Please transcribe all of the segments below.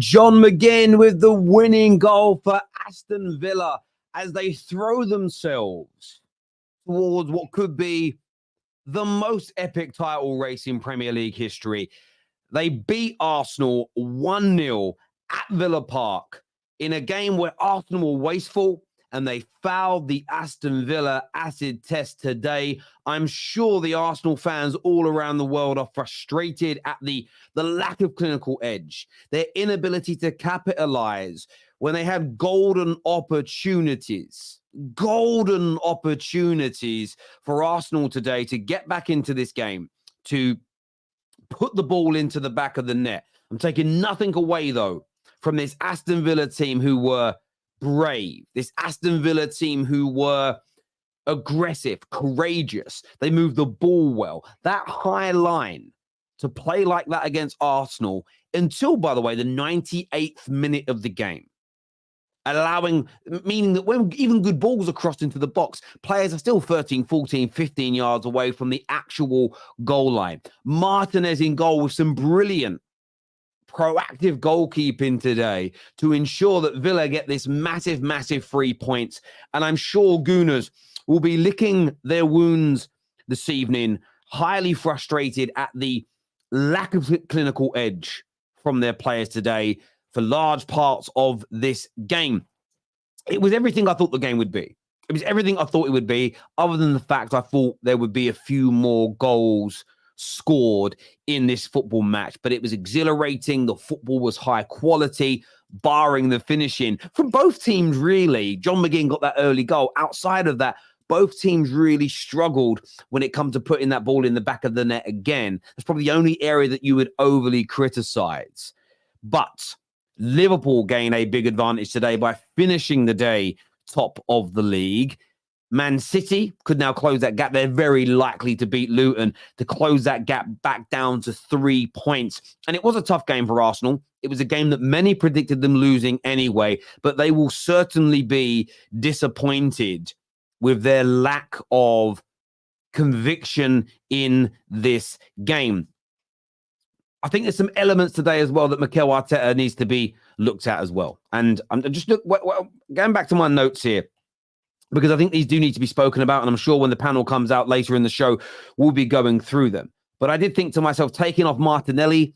John McGinn with the winning goal for Aston Villa as they throw themselves towards what could be the most epic title race in Premier League history. They beat Arsenal 1-0 at Villa Park in a game where Arsenal were wasteful and they fouled the Aston Villa acid test today. I'm sure the Arsenal fans all around the world are frustrated at the lack of clinical edge, their inability to capitalize when they had golden opportunities for Arsenal today to get back into this game, to put the ball into the back of the net. I'm taking nothing away, though, from this Aston Villa team who were brave, this Aston Villa team who were aggressive, courageous. They moved the ball well. That high line to play like that against Arsenal until, by the way, the 98th minute of the game. Meaning that when even good balls are crossed into the box, players are still 13, 14, 15 yards away from the actual goal line. Martinez in goal with some brilliant proactive goalkeeping today to ensure that Villa get this massive 3 points. And I'm sure Gooners will be licking their wounds this evening, highly frustrated at the lack of clinical edge from their players today for large parts of this game. It was everything I thought the game would be. It was everything I thought it would be, other than the fact I thought there would be a few more goals scored in this football match. But it was exhilarating. The football was high quality, barring the finishing from both teams, really. John McGinn got that early goal. Outside of that, both teams really struggled when it comes to putting that ball in the back of the net again. That's probably the only area that you would overly criticize. But Liverpool gain a big advantage today by finishing the day top of the league. Man City could now close that gap. They're very likely to beat Luton to close that gap back down to 3 points. And it was a tough game for Arsenal. It was a game that many predicted them losing anyway, but they will certainly be disappointed with their lack of conviction in this game. I think there's some elements today as well that Mikel Arteta needs to be looked at as well. And I'm just going back to my notes here, because I think these do need to be spoken about. And I'm sure when the panel comes out later in the show, we'll be going through them. But I did think to myself, taking off Martinelli,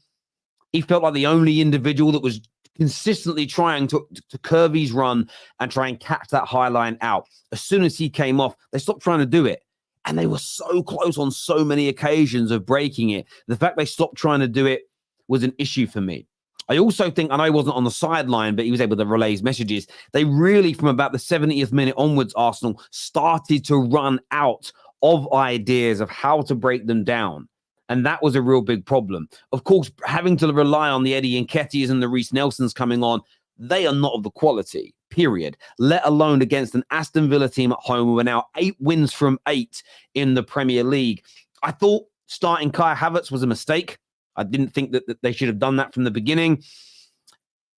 he felt like the only individual that was consistently trying to curve his run and try and catch that high line out. As soon as he came off, they stopped trying to do it. And they were so close on so many occasions of breaking it. The fact they stopped trying to do it was an issue for me. I also think, and I wasn't on the sideline, but he was able to relay his messages. They really, from about the 70th minute onwards, Arsenal started to run out of ideas of how to break them down. And that was a real big problem. Of course, having to rely on the Eddie Nketiahs and the Reece Nelsons coming on, they are not of the quality, period, let alone against an Aston Villa team at home who are now 8 wins from 8 in the Premier League. I thought starting Kai Havertz was a mistake. I didn't think that they should have done that from the beginning.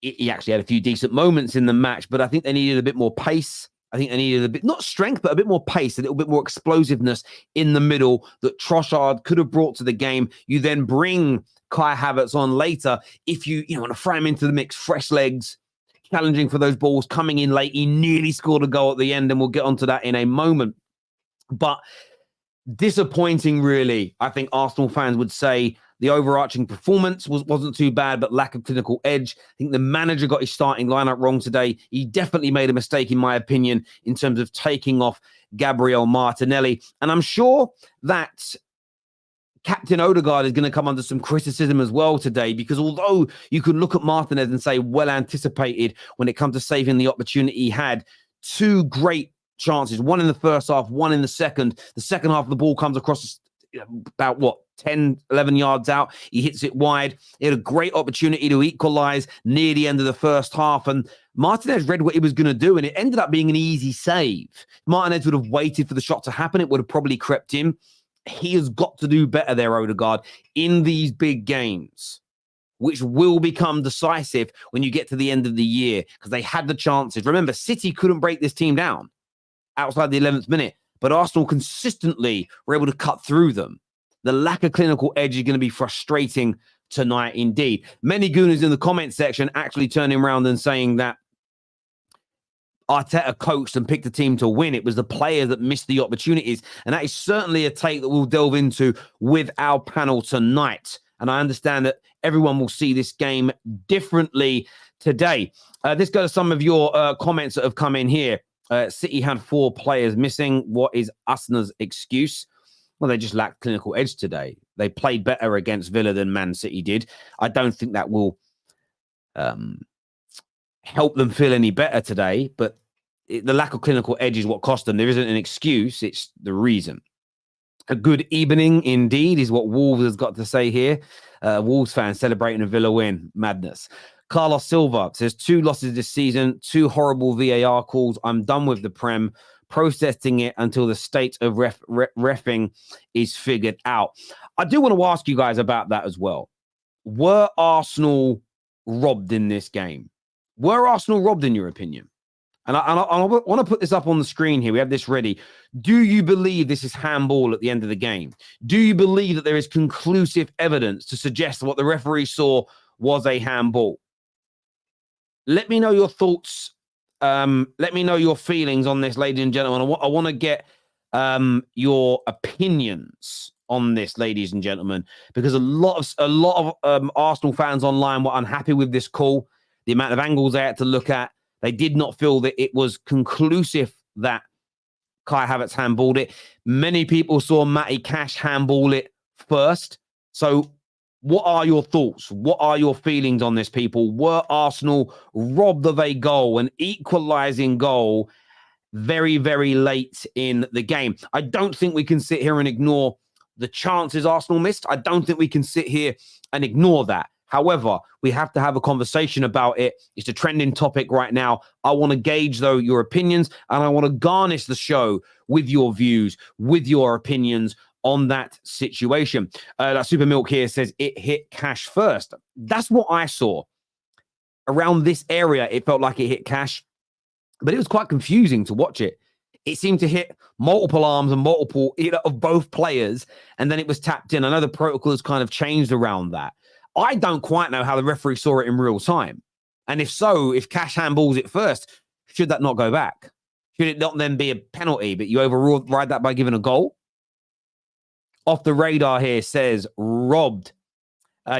He actually had a few decent moments in the match, but I think they needed a bit more pace. I think they needed a bit, not strength, but a bit more pace, a little bit more explosiveness in the middle that Trossard could have brought to the game. You then bring Kai Havertz on later if you want to throw him into the mix, fresh legs, challenging for those balls, coming in late. He nearly scored a goal at the end, and we'll get onto that in a moment. But disappointing, really. I think Arsenal fans would say the overarching performance wasn't too bad, but lack of clinical edge. I think the manager got his starting lineup wrong today. He definitely made a mistake, in my opinion, in terms of taking off Gabriel Martinelli. And I'm sure that Captain Odegaard is going to come under some criticism as well today, because although you could look at Martinez and say well anticipated when it comes to saving the opportunity he had, 2 great chances, one in the first half, one in the second. The second half of the ball comes across about 10, 11 yards out. He hits it wide. He had a great opportunity to equalize near the end of the first half, and Martinez read what he was going to do, and it ended up being an easy save. Martinez would have waited for the shot to happen. It would have probably crept in. He has got to do better there, Odegaard, in these big games, which will become decisive when you get to the end of the year, because they had the chances. Remember, City couldn't break this team down outside the 11th minute, but Arsenal consistently were able to cut through them. The lack of clinical edge is going to be frustrating tonight indeed. Many gooners in the comment section actually turning around and saying that Arteta coached and picked a team to win. It was the players that missed the opportunities. And that is certainly a take that we'll delve into with our panel tonight. And I understand that everyone will see this game differently today. Let's go to some of your comments that have come in here. City had 4 players missing. What is Arsenal's excuse? Well, they just lacked clinical edge today. They played better against Villa than Man City did. I don't think that will help them feel any better today, but the lack of clinical edge is what cost them. There isn't an excuse, it's the reason. A good evening indeed is what Wolves has got to say here. Wolves fans celebrating a Villa win. Madness. Carlos Silva says 2 losses this season, 2 horrible VAR calls. I'm done with the Prem, processing it until the state of reffing is figured out. I do want to ask you guys about that as well. Were Arsenal robbed in this game? Were Arsenal robbed in your opinion? And I want to put this up on the screen here. We have this ready. Do you believe this is handball at the end of the game? Do you believe that there is conclusive evidence to suggest that what the referee saw was a handball? Let me know your thoughts. Let me know your feelings on this, ladies and gentlemen. I want to get your opinions on this, ladies and gentlemen, because a lot of Arsenal fans online were unhappy with this call. The amount of angles they had to look at. They did not feel that it was conclusive that Kai Havertz handballed it. Many people saw Matty Cash handball it first. So what are your thoughts? What are your feelings on this, people? Were Arsenal robbed of a goal, an equalising goal, very, very late in the game? I don't think we can sit here and ignore the chances Arsenal missed. I don't think we can sit here and ignore that. However, we have to have a conversation about it. It's a trending topic right now. I want to gauge, though, your opinions, and I want to garnish the show with your views, with your opinions on that situation. Super Milk here says it hit Cash first. That's what I saw. Around this area, it felt like it hit Cash, but it was quite confusing to watch it. It seemed to hit multiple arms and multiple of both players, and then it was tapped in. I know the protocol has kind of changed around that. I don't quite know how the referee saw it in real time. And if so, if Cash handballs it first, should that not go back? Should it not then be a penalty, but you override that by giving a goal? Off the radar here says robbed.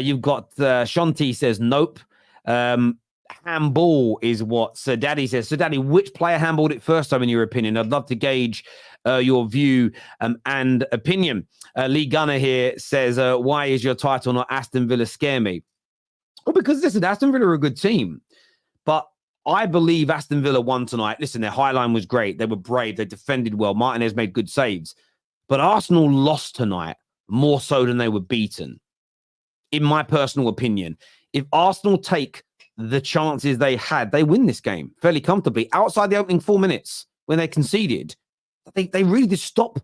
You've got Shanti says nope. Handball is what Sir Daddy says. Sir Daddy, which player handballed it first time in your opinion? I'd love to gauge your view and opinion. Lee Gunner here says, why is your title not Aston Villa scare me? Well, because listen, Aston Villa are a good team, but I believe Aston Villa won tonight. Listen, their high line was great. They were brave. They defended well. Martinez made good saves, but Arsenal lost tonight more so than they were beaten. In my personal opinion, if Arsenal take the chances they had, they win this game fairly comfortably. Outside the opening 4 minutes when they conceded, they really did stop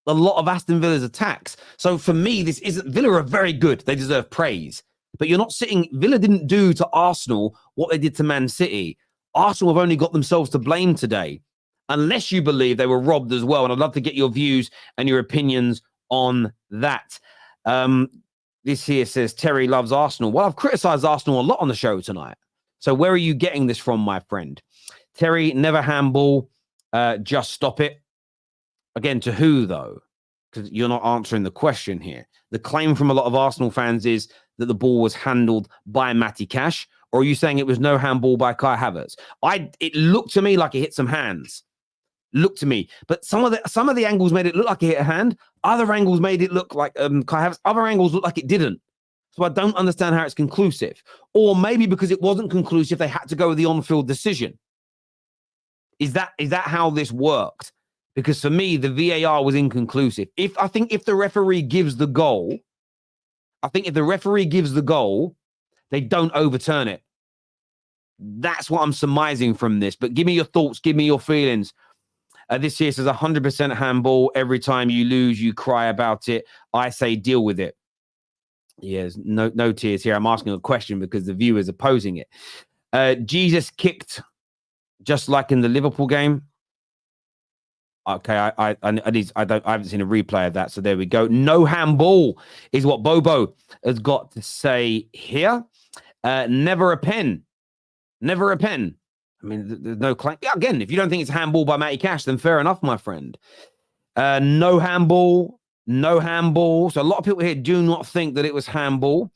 a lot of Aston Villa's attacks. So for me, this isn't... Villa are very good. They deserve praise. But you're not sitting... Villa didn't do to Arsenal what they did to Man City. Arsenal have only got themselves to blame today, unless you believe they were robbed as well. And I'd love to get your views and your opinions on that. This here says, Terry loves Arsenal. Well, I've criticised Arsenal a lot on the show tonight. So where are you getting this from, my friend? Terry, never handball. Just stop it. Again, to who, though? Because you're not answering the question here. The claim from a lot of Arsenal fans is that the ball was handled by Matty Cash, or are you saying it was no handball by Kai Havertz? It looked to me like it hit some hands. Looked to me. But some of the angles made it look like it hit a hand. Other angles made it look like Kai Havertz. Other angles look like it didn't. So I don't understand how it's conclusive. Or maybe because it wasn't conclusive, they had to go with the on-field decision. Is that how this worked? Because for me, the VAR was inconclusive. I think if the referee gives the goal, they don't overturn it. That's what I'm surmising from this. But give me your thoughts. Give me your feelings. This here says 100% handball. Every time you lose, you cry about it. I say deal with it. Yes, no tears here. I'm asking a question because the viewers are posing it. Jesus kicked just like in the Liverpool game. Okay, I haven't seen a replay of that, so there we go. No handball is what Bobo has got to say here. Never a pen. Never a pen. I mean, there's no claim. Again, if you don't think it's handball by Matty Cash, then fair enough, my friend. No handball. No handball. So a lot of people here do not think that it was handball.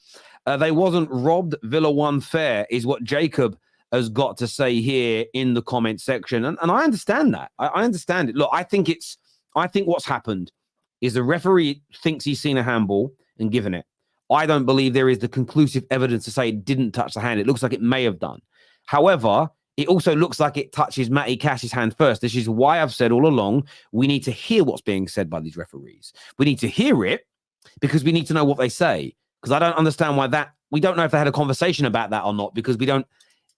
They wasn't robbed. Villa won fair, is what Jacob has got to say here in the comment section. And I understand that. I understand it. Look, I think what's happened is the referee thinks he's seen a handball and given it. I don't believe there is the conclusive evidence to say it didn't touch the hand. It looks like it may have done. However, it also looks like it touches Matty Cash's hand first. This is why I've said all along, we need to hear what's being said by these referees. We need to hear it because we need to know what they say. Because I don't understand why we don't know if they had a conversation about that or not, because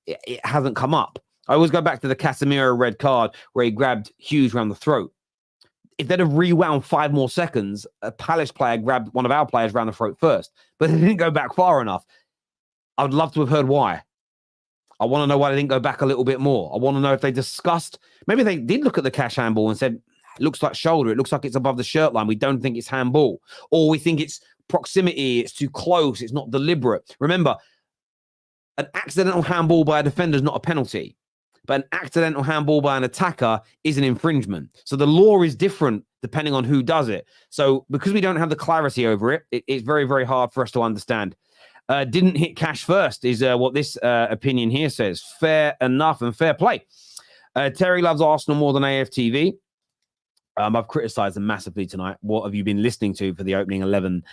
it hasn't come up. I always go back to the Casemiro red card where he grabbed Hughes around the throat. If they'd have rewound 5 more seconds, a Palace player grabbed one of our players around the throat first, but it didn't go back far enough. I would love to have heard why. I want to know why they didn't go back a little bit more. I want to know if they discussed, maybe they did look at the Cash handball and said, it looks like shoulder, it looks like it's above the shirt line, we don't think it's handball. Or we think it's proximity, it's too close, it's not deliberate. Remember, an accidental handball by a defender is not a penalty, but an accidental handball by an attacker is an infringement. So the law is different depending on who does it. So because we don't have the clarity over it, it's very, very hard for us to understand. Didn't hit Cash first is what this opinion here says. Fair enough and fair play. Terry loves Arsenal more than AFTV. I've criticised them massively tonight. What have you been listening to for the opening 11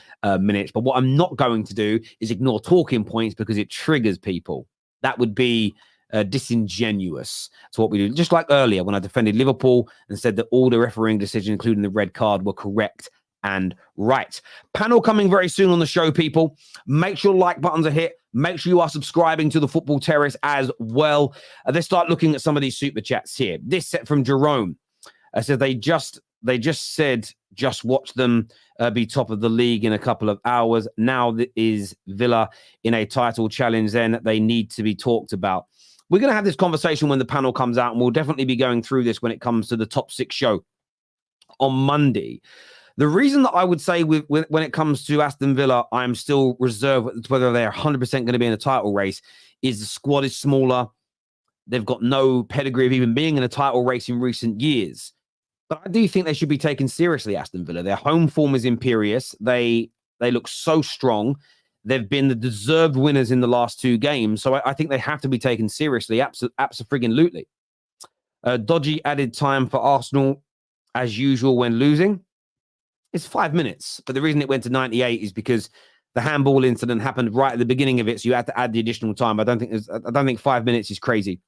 minutes? But what I'm not going to do is ignore talking points because it triggers people. That would be disingenuous to what we do. Just like earlier when I defended Liverpool and said that all the refereeing decisions, including the red card, were correct and right. Panel coming very soon on the show, people. Make sure like buttons are hit. Make sure you are subscribing to the Football Terrace as well. Let's start looking at some of these super chats here. This set from Jerome. Said they just said just watch them be top of the league in a couple of hours. Now that is Villa in a title challenge, then they need to be talked about. We're going to have this conversation when the panel comes out, and we'll definitely be going through this when it comes to the top 6 show on Monday. The reason that I would say when it comes to Aston Villa, I'm still reserved whether they're 100% going to be in a title race is the squad is smaller. They've got no pedigree of even being in a title race in recent years. But I do think they should be taken seriously, Aston Villa. Their home form is imperious. They look so strong. They've been the deserved winners in the last 2 games. So I think they have to be taken seriously. Abso-friggin-lutely. Dodgy added time for Arsenal, as usual, when losing. It's 5 minutes. But the reason it went to 98 is because the handball incident happened right at the beginning of it. So you had to add the additional time. I don't think 5 minutes is crazy.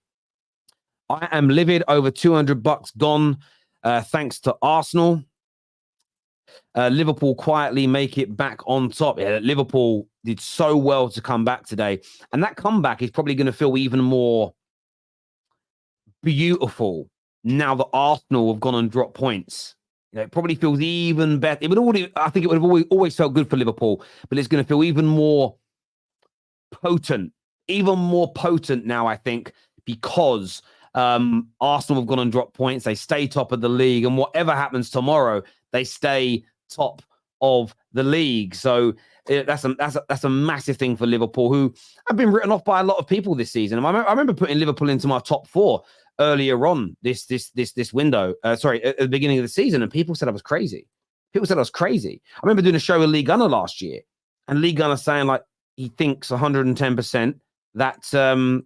I am livid. Over $200 gone. Thanks to Arsenal. Liverpool quietly make it back on top. Yeah, Liverpool did so well to come back today. And that comeback is probably going to feel even more beautiful now that Arsenal have gone and dropped points. You know, it probably feels even better. I think it would have always felt good for Liverpool, but it's going to feel even more potent now, I think, because Arsenal have gone and dropped points. They stay top of the league, and whatever happens tomorrow, they stay top of the league. So that's a massive thing for Liverpool, who have been written off by a lot of people this season. I remember putting Liverpool into my top 4 earlier on this window. At the beginning of the season, and people said I was crazy. I remember doing a show with Lee Gunner last year, and Lee Gunner saying like he thinks 110% that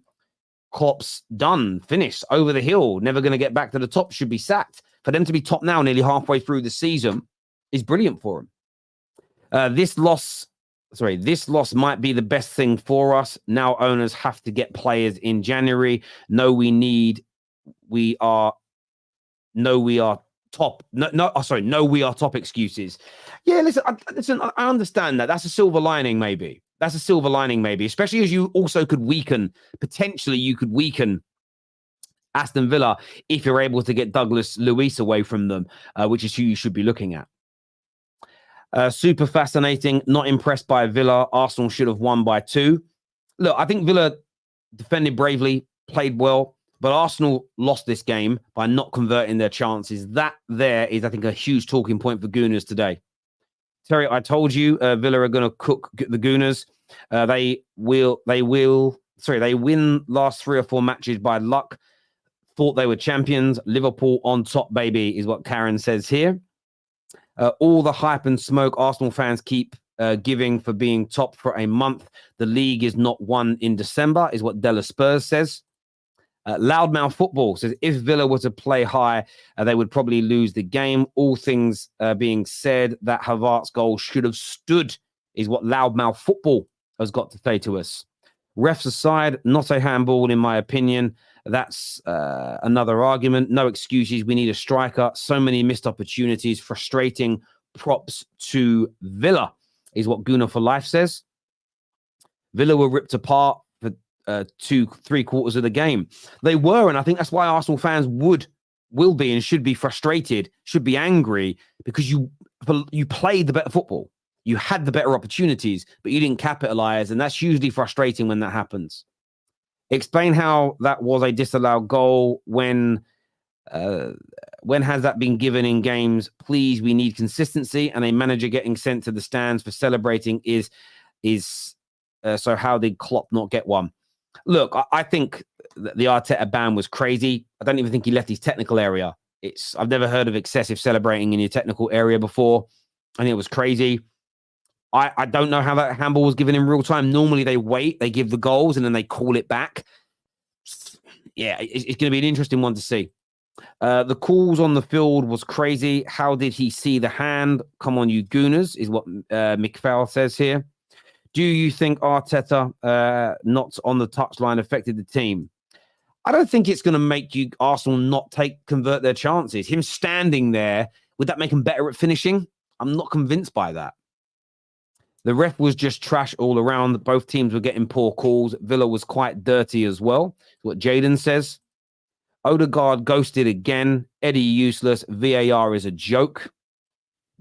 Klopp's done, finished, over the hill, never going to get back to the top, should be sacked. For them to be top now, nearly halfway through the season, is brilliant for them. This loss might be the best thing for us. Now owners have to get players in January. We are top. We are top excuses. Yeah, listen, I understand that. That's a silver lining, maybe. Especially as you also could weaken Aston Villa if you're able to get Douglas Luiz away from them, which is who you should be looking at. Super fascinating. Not impressed by Villa. Arsenal should have won by 2. Look, I think Villa defended bravely, played well, But Arsenal lost this game by not converting their chances. That there is, I think, a huge talking point for Gooners today. Terry, I told you Villa are going to cook the Gooners. They win last 3 or 4 matches by luck. Thought they were champions. Liverpool on top, baby, is what Karen says here. All the hype and smoke Arsenal fans keep giving for being top for a month. The league is not won in December, is what Della Spurs says. Loudmouth Football says, if Villa were to play high, they would probably lose the game. All things being said, that Havertz goal should have stood, is what Loudmouth Football has got to say to us. Refs aside, not a handball, in my opinion. That's another argument. No excuses. We need a striker. So many missed opportunities. Frustrating. Props to Villa, is what Guna for Life says. Villa were ripped apart for 2-3 quarters of the game. They were, and I think that's why Arsenal fans will be and should be frustrated, should be angry, because you played the better football. You had the better opportunities, but you didn't capitalize, and that's usually frustrating when that happens. Explain how that was a disallowed goal. When has that been given in games? Please, we need consistency, and a manager getting sent to the stands for celebrating is so how did Klopp not get one? Look, I think the Arteta ban was crazy. I don't even think he left his technical area. I've never heard of excessive celebrating in your technical area before. I think it was crazy. I don't know how that handball was given in real time. Normally they wait, they give the goals, and then they call it back. Yeah, it's going to be an interesting one to see. The calls on the field was crazy. How did he see the hand? Come on, you gooners, is what McFell says here. Do you think Arteta not on the touchline affected the team? I don't think it's going to make Arsenal not convert their chances. Him standing there, would that make him better at finishing? I'm not convinced by that. The ref was just trash all around. Both teams were getting poor calls. Villa was quite dirty as well. What Jaden says. Odegaard ghosted again. Eddie useless. VAR is a joke.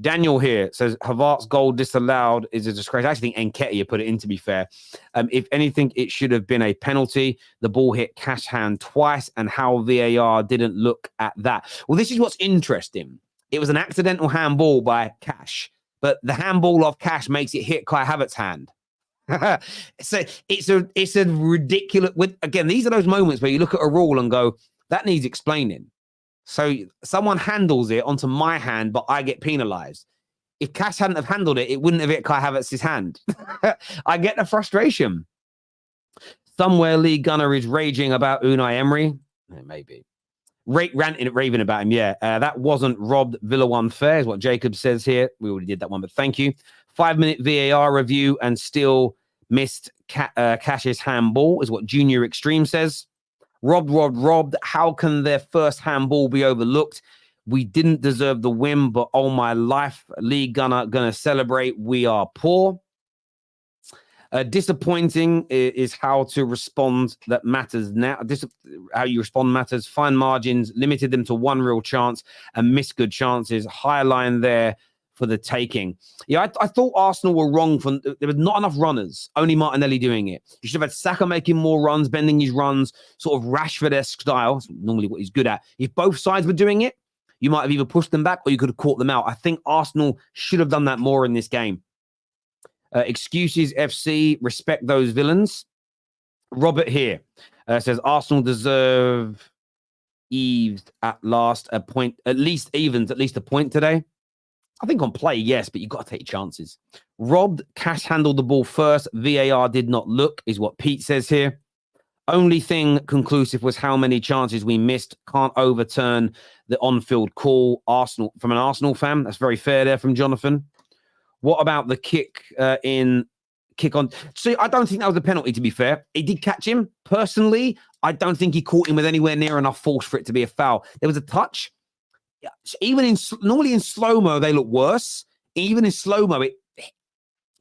Daniel here says Havertz goal disallowed is a disgrace. I actually think Nketiah put it in, to be fair. If anything, it should have been a penalty. The ball hit Cash hand twice, and how VAR didn't look at that. Well, this is what's interesting. It was an accidental handball by Cash, but the handball of Cash makes it hit Kai Havertz's hand. So it's a ridiculous. Again, these are those moments where you look at a rule and go, that needs explaining. So someone handles it onto my hand, but I get penalized. If Cash hadn't have handled it, it wouldn't have hit Kai Havertz's hand. I get the frustration. Somewhere Lee Gunner is raging about Unai Emery. Maybe. Ranting, raving about him, yeah. That wasn't robbed. Villa won fair, is what Jacob says here. We already did that one, but thank you. 5-minute VAR review and still missed Cash's handball, is what Junior Extreme says. Robbed. How can their first handball be overlooked? We didn't deserve the win, but all my life, Lee Gunner gonna celebrate. We are poor. Disappointing is how to respond that matters now. How you respond matters. Fine margins, limited them to one real chance and missed good chances. High line there for the taking. Yeah, I thought Arsenal were wrong. There was not enough runners. Only Martinelli doing it. You should have had Saka making more runs, bending his runs, sort of Rashford-esque style. That's normally what he's good at. If both sides were doing it, you might have either pushed them back or you could have caught them out. I think Arsenal should have done that more in this game. Excuses FC, respect those villains. Robert here says Arsenal deserve at least a point today. I think on play, yes, but you've got to take chances. Robbed, Cash handled the ball first. VAR did not look, is what Pete says here. Only thing conclusive was how many chances we missed. Can't overturn the on-field call. Arsenal from an Arsenal fan. That's very fair there from Jonathan. What about the kick on? See, I don't think that was a penalty, to be fair. He did catch him. Personally, I don't think he caught him with anywhere near enough force for it to be a foul. There was a touch. Even normally in slow-mo, they look worse. Even in slow-mo,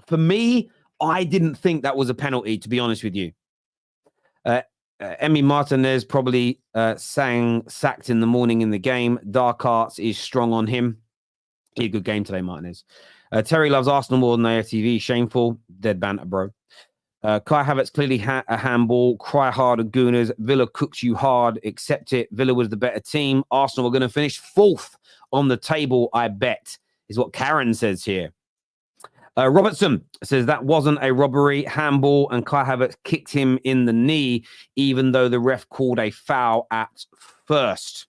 for me, I didn't think that was a penalty, to be honest with you. Emi Martinez probably sacked in the morning in the game. Dark Arts is strong on him. He had a good game today, Martinez. Terry loves Arsenal more than AFTV. Shameful. Dead banter, bro. Kai Havertz clearly a handball. Cry harder, Gooners. Villa cooks you hard. Accept it. Villa was the better team. Arsenal are going to finish 4th on the table, I bet, is what Karen says here. Robertson says that wasn't a robbery. Handball, and Kai Havertz kicked him in the knee, even though the ref called a foul at first.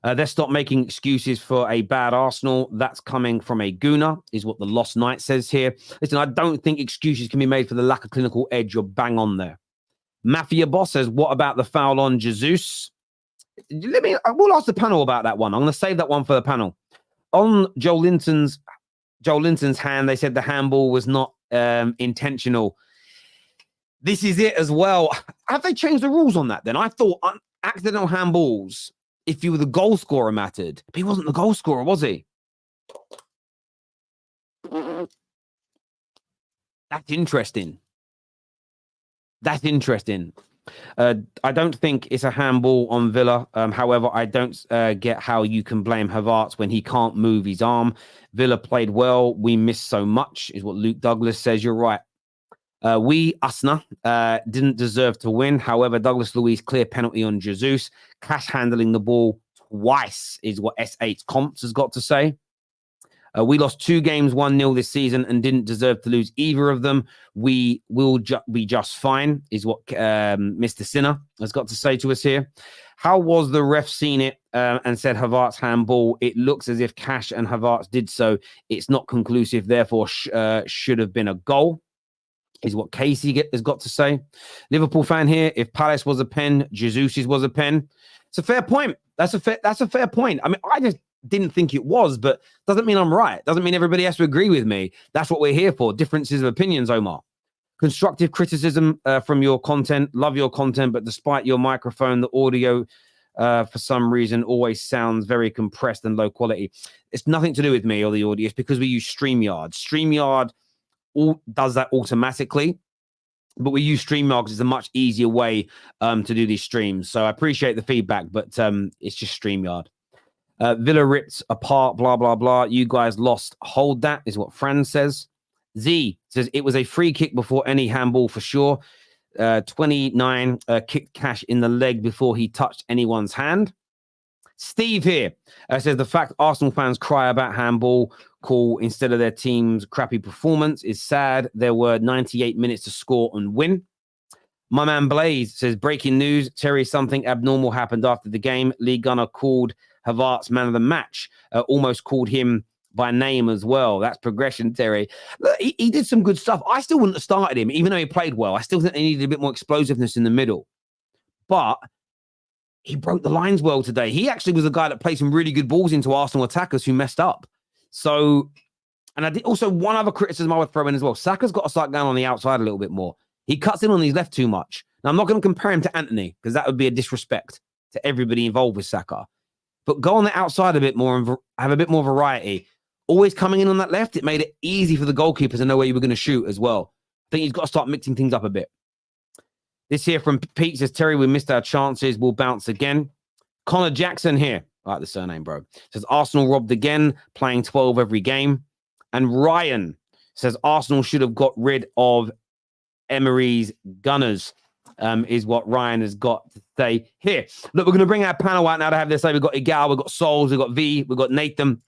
Let's stop making excuses for a bad Arsenal. That's coming from a Gooner, is what the Lost Knight says here. Listen, I don't think excuses can be made for the lack of clinical edge. You're bang on there. Mafia Boss says, what about the foul on Jesus? We'll ask the panel about that one. I'm going to save that one for the panel. On Joel Linton's hand, they said the handball was not intentional. This is it as well. Have they changed the rules on that then? I thought accidental handballs, if you were the goal scorer, mattered. But he wasn't the goal scorer, was he? That's interesting. That's interesting. I don't think it's a handball on Villa. However, I don't get how you can blame Havertz when he can't move his arm. Villa played well. We missed so much, is what Luke Douglas says. You're right. Usna didn't deserve to win. However, Douglas Luiz clear penalty on Jesus. Cash handling the ball twice is what S8 Comps has got to say. We lost 2 games 1-0 this season and didn't deserve to lose either of them. We will be just fine, is what Mr. Sinner has got to say to us here. How was the ref seen it and said Havertz handball? It looks as if Cash and Havertz did so. It's not conclusive, therefore should have been a goal, is what Casey has got to say. Liverpool fan here. If Palace was a pen, Jesus was a pen. It's a fair point. That's a fair point. I mean, I just didn't think it was, but doesn't mean I'm right. Doesn't mean everybody has to agree with me. That's what we're here for. Differences of opinions, Omar. Constructive criticism from your content. Love your content, but despite your microphone, the audio for some reason always sounds very compressed and low quality. It's nothing to do with me or the audio. It's because we use StreamYard. StreamYard does that automatically, but we use StreamYard because it's a much easier way to do these streams. So I appreciate the feedback, but it's just StreamYard. Villa ripped apart, blah, blah, blah. You guys lost. Hold that, is what Fran says. Z says it was a free kick before any handball for sure. 29 kicked Cash in the leg before he touched anyone's hand. Steve here says the fact Arsenal fans cry about handball call instead of their team's crappy performance is sad. There were 98 minutes to score and win. My man Blaze says breaking news. Terry, something abnormal happened after the game. Lee Gunner called Havertz man of the match, almost called him by name as well. That's progression, Terry. Look, he did some good stuff. I still wouldn't have started him, even though he played well. I still think they needed a bit more explosiveness in the middle. But he broke the lines well today. He actually was a guy that played some really good balls into Arsenal attackers who messed up. So, and I did also one other criticism I would throw in as well. Saka's got to start going on the outside a little bit more. He cuts in on his left too much. Now, I'm not going to compare him to Anthony because that would be a disrespect to everybody involved with Saka. But go on the outside a bit more and have a bit more variety. Always coming in on that left, it made it easy for the goalkeepers to know where you were going to shoot as well. I think he's got to start mixing things up a bit. This here from Pete says, Terry, we missed our chances. We'll bounce again. Connor Jackson here. I like the surname, bro. Says, Arsenal robbed again, playing 12 every game. And Ryan says, Arsenal should have got rid of Emery's Gunners, is what Ryan has got to say here. Look, we're going to bring our panel out now to have this. We've got Egal, we've got Souls, we've got V, we've got Nathan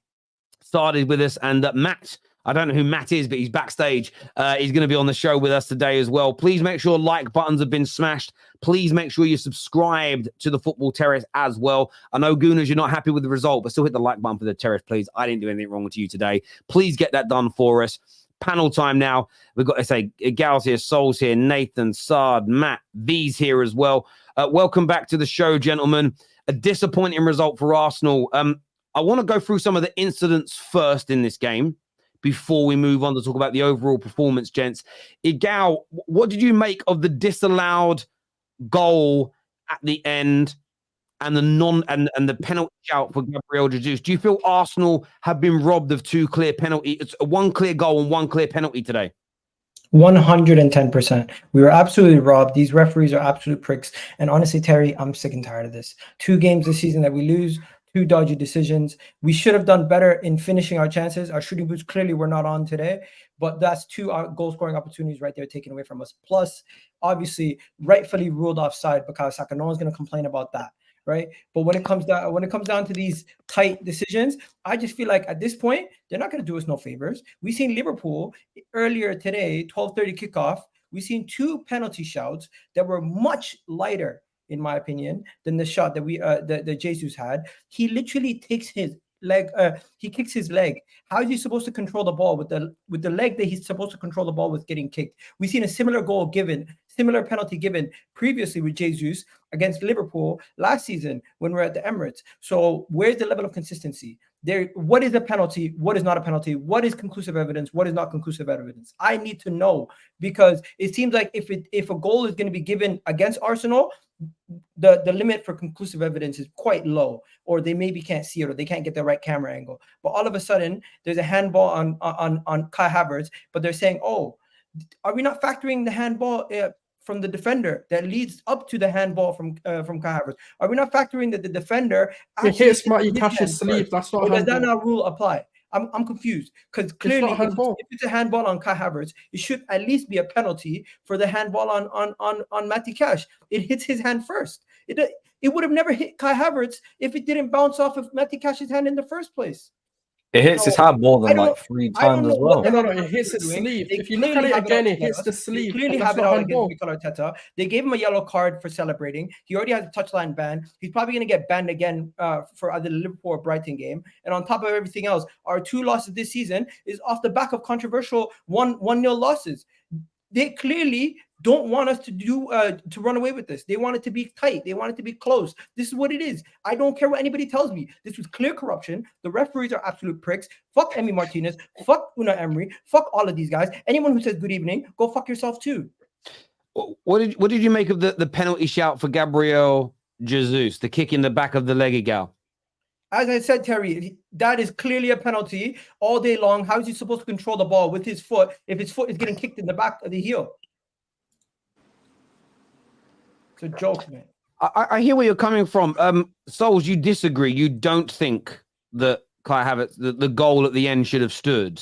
started with us, and Matt. I don't know who Matt is, but he's backstage. He's going to be on the show with us today as well. Please make sure like buttons have been smashed. Please make sure you're subscribed to the Football Terrace as well. I know, Gooners, you're not happy with the result, but still hit the like button for the Terrace, please. I didn't do anything wrong with you today. Please get that done for us. Panel time now. We've got to say, Gal's here, Soul's here, Nathan, Saad, Matt, V's here as well. Welcome back to the show, gentlemen. A disappointing result for Arsenal. I want to go through some of the incidents first in this game before we move on to talk about the overall performance, gents. Egal, what did you make of the disallowed goal at the end and the penalty shout for Gabriel Jesus? Do you feel Arsenal have been robbed of two clear penalties? It's one clear goal and one clear penalty today. 110%. We were absolutely robbed. These referees are absolute pricks. And honestly, Terry, I'm sick and tired of this. 2 games this season that we lose, two dodgy decisions. We should have done better in finishing our chances. Our shooting boots clearly were not on today, but that's two goal scoring opportunities right there taken away from us. Plus, obviously, rightfully ruled offside because Saka. No one's going to complain about that, right? But when it comes down to these tight decisions, I just feel like at this point they're not going to do us no favors. We seen Liverpool earlier today, 12:30 kickoff. We seen two penalty shouts that were much lighter, in my opinion, than the shot that that Jesus had. He literally takes his leg, he kicks his leg. How is he supposed to control the ball with the leg that he's supposed to control the ball with getting kicked? We've seen a similar penalty given previously with Jesus against Liverpool last season when we're at the Emirates. So where's the level of consistency? What is a penalty? What is not a penalty? What is conclusive evidence? What is not conclusive evidence? I need to know, because it seems like if a goal is going to be given against Arsenal, the limit for conclusive evidence is quite low, or they maybe can't see it, or they can't get the right camera angle. But all of a sudden, there's a handball on Kai Havertz, but they're saying, "Oh, are we not factoring the handball from the defender that leads up to the handball from Kai Havertz? Are we not factoring that the defender actually hits Matty Cash's sleeve? That's not. Does that not rule apply? I'm confused, because clearly if it's a handball on Kai Havertz, it should at least be a penalty for the handball on Matty Cash. It hits his hand first. It would have never hit Kai Havertz if it didn't bounce off of Matty Cash's hand in the first place. It hits his hand more than like 3 times as well. No, it hits his sleeve. If you look at it again, it hits the sleeve. They clearly have it out against Mikel Arteta. They gave him a yellow card for celebrating. He already has a touchline ban. He's probably going to get banned again for either the Liverpool or Brighton game. And on top of everything else, our 2 losses this season is off the back of controversial 1-0 losses. They clearly don't want us to run away with this. They want it to be tight. They want it to be close. This is what it is. I don't care what anybody tells me. This was clear corruption. The referees are absolute pricks. Fuck Emi Martinez. Fuck Unai Emery. Fuck all of these guys. Anyone who says good evening, go fuck yourself too. What did you make of the penalty shout for Gabriel Jesus, the kick in the back of the leg, Egal? As I said, Terry, that is clearly a penalty all day long. How is he supposed to control the ball with his foot if his foot is getting kicked in the back of the heel? It's a joke, man. I hear where you're coming from. Souls, you disagree. You don't think that Kai Havertz, the goal at the end should have stood?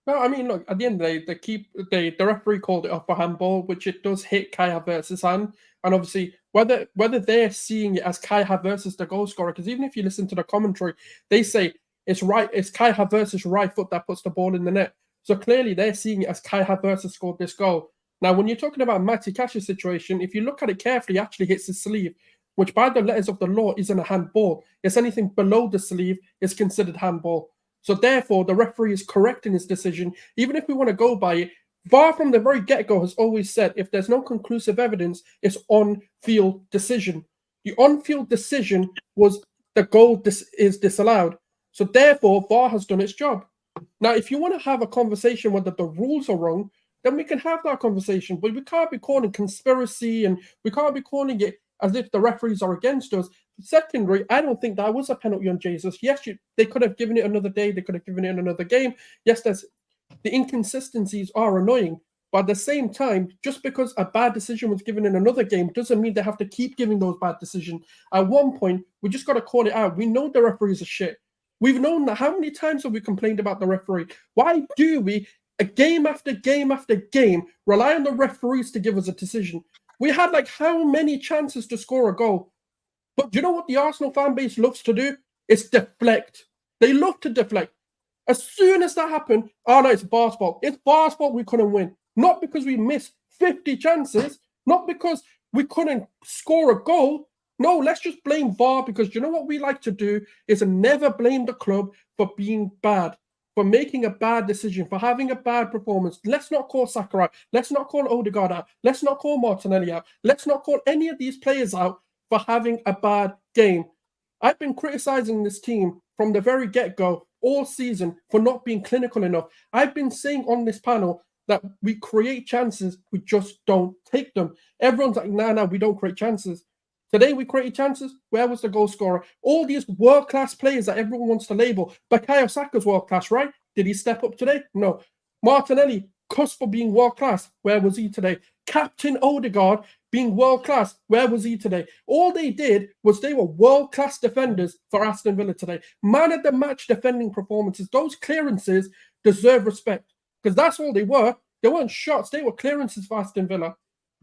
No, I mean, look, at the end of the day, the referee called it off for handball, which it does hit Kai Havertz's hand. And obviously, whether they're seeing it as Kai Havertz as the goal scorer, because even if you listen to the commentary, they say it's Kai Havertz's right foot that puts the ball in the net. So clearly they're seeing it as Kai Havertz has scored this goal. Now, when you're talking about Matty Cash's situation, if you look at it carefully, he actually hits his sleeve, which by the letters of the law isn't a handball. It's anything below the sleeve is considered handball. So therefore, the referee is correct in his decision. Even if we want to go by it, VAR from the very get-go has always said if there's no conclusive evidence, it's on-field decision. The on-field decision was the goal is disallowed. So therefore, VAR has done its job. Now, if you want to have a conversation whether the rules are wrong, then we can have that conversation. But we can't be calling conspiracy, and we can't be calling it as if the referees are against us. Secondly, I don't think that was a penalty on Jesus. Yes, they could have given it another day. They could have given it another game. Yes, the inconsistencies are annoying. But at the same time, just because a bad decision was given in another game doesn't mean they have to keep giving those bad decisions. At one point, we just got to call it out. We know the referees are shit. We've known that. How many times have we complained about the referee? Why do we, game after game after game, rely on the referees to give us a decision? We had like how many chances to score a goal? But do you know what the Arsenal fan base loves to do? It's deflect. They love to deflect. As soon as that happened, oh no, it's VAR's fault. It's VAR's fault we couldn't win. Not because we missed 50 chances, not because we couldn't score a goal. No, let's just blame VAR, because you know what we like to do is never blame the club for being bad, for making a bad decision, for having a bad performance. Let's not call Saka out. Let's not call Odegaard out. Let's not call Martinelli out. Let's not call any of these players out for having a bad game. I've been criticizing this team from the very get-go all season for not being clinical enough. I've been saying on this panel that we create chances, we just don't take them. Everyone's like, nah, we don't create chances. Today we created chances. Where was the goal scorer? All these world-class players that everyone wants to label. Bukayo Saka's world-class, right? Did he step up today? No. Martinelli, cusp for being world-class. Where was he today? Captain Odegaard, being world class. Where was he today? All they did was they were world class defenders for Aston Villa today. Man of the match defending performances. Those clearances deserve respect because that's all they were. They weren't shots, they were clearances for Aston Villa.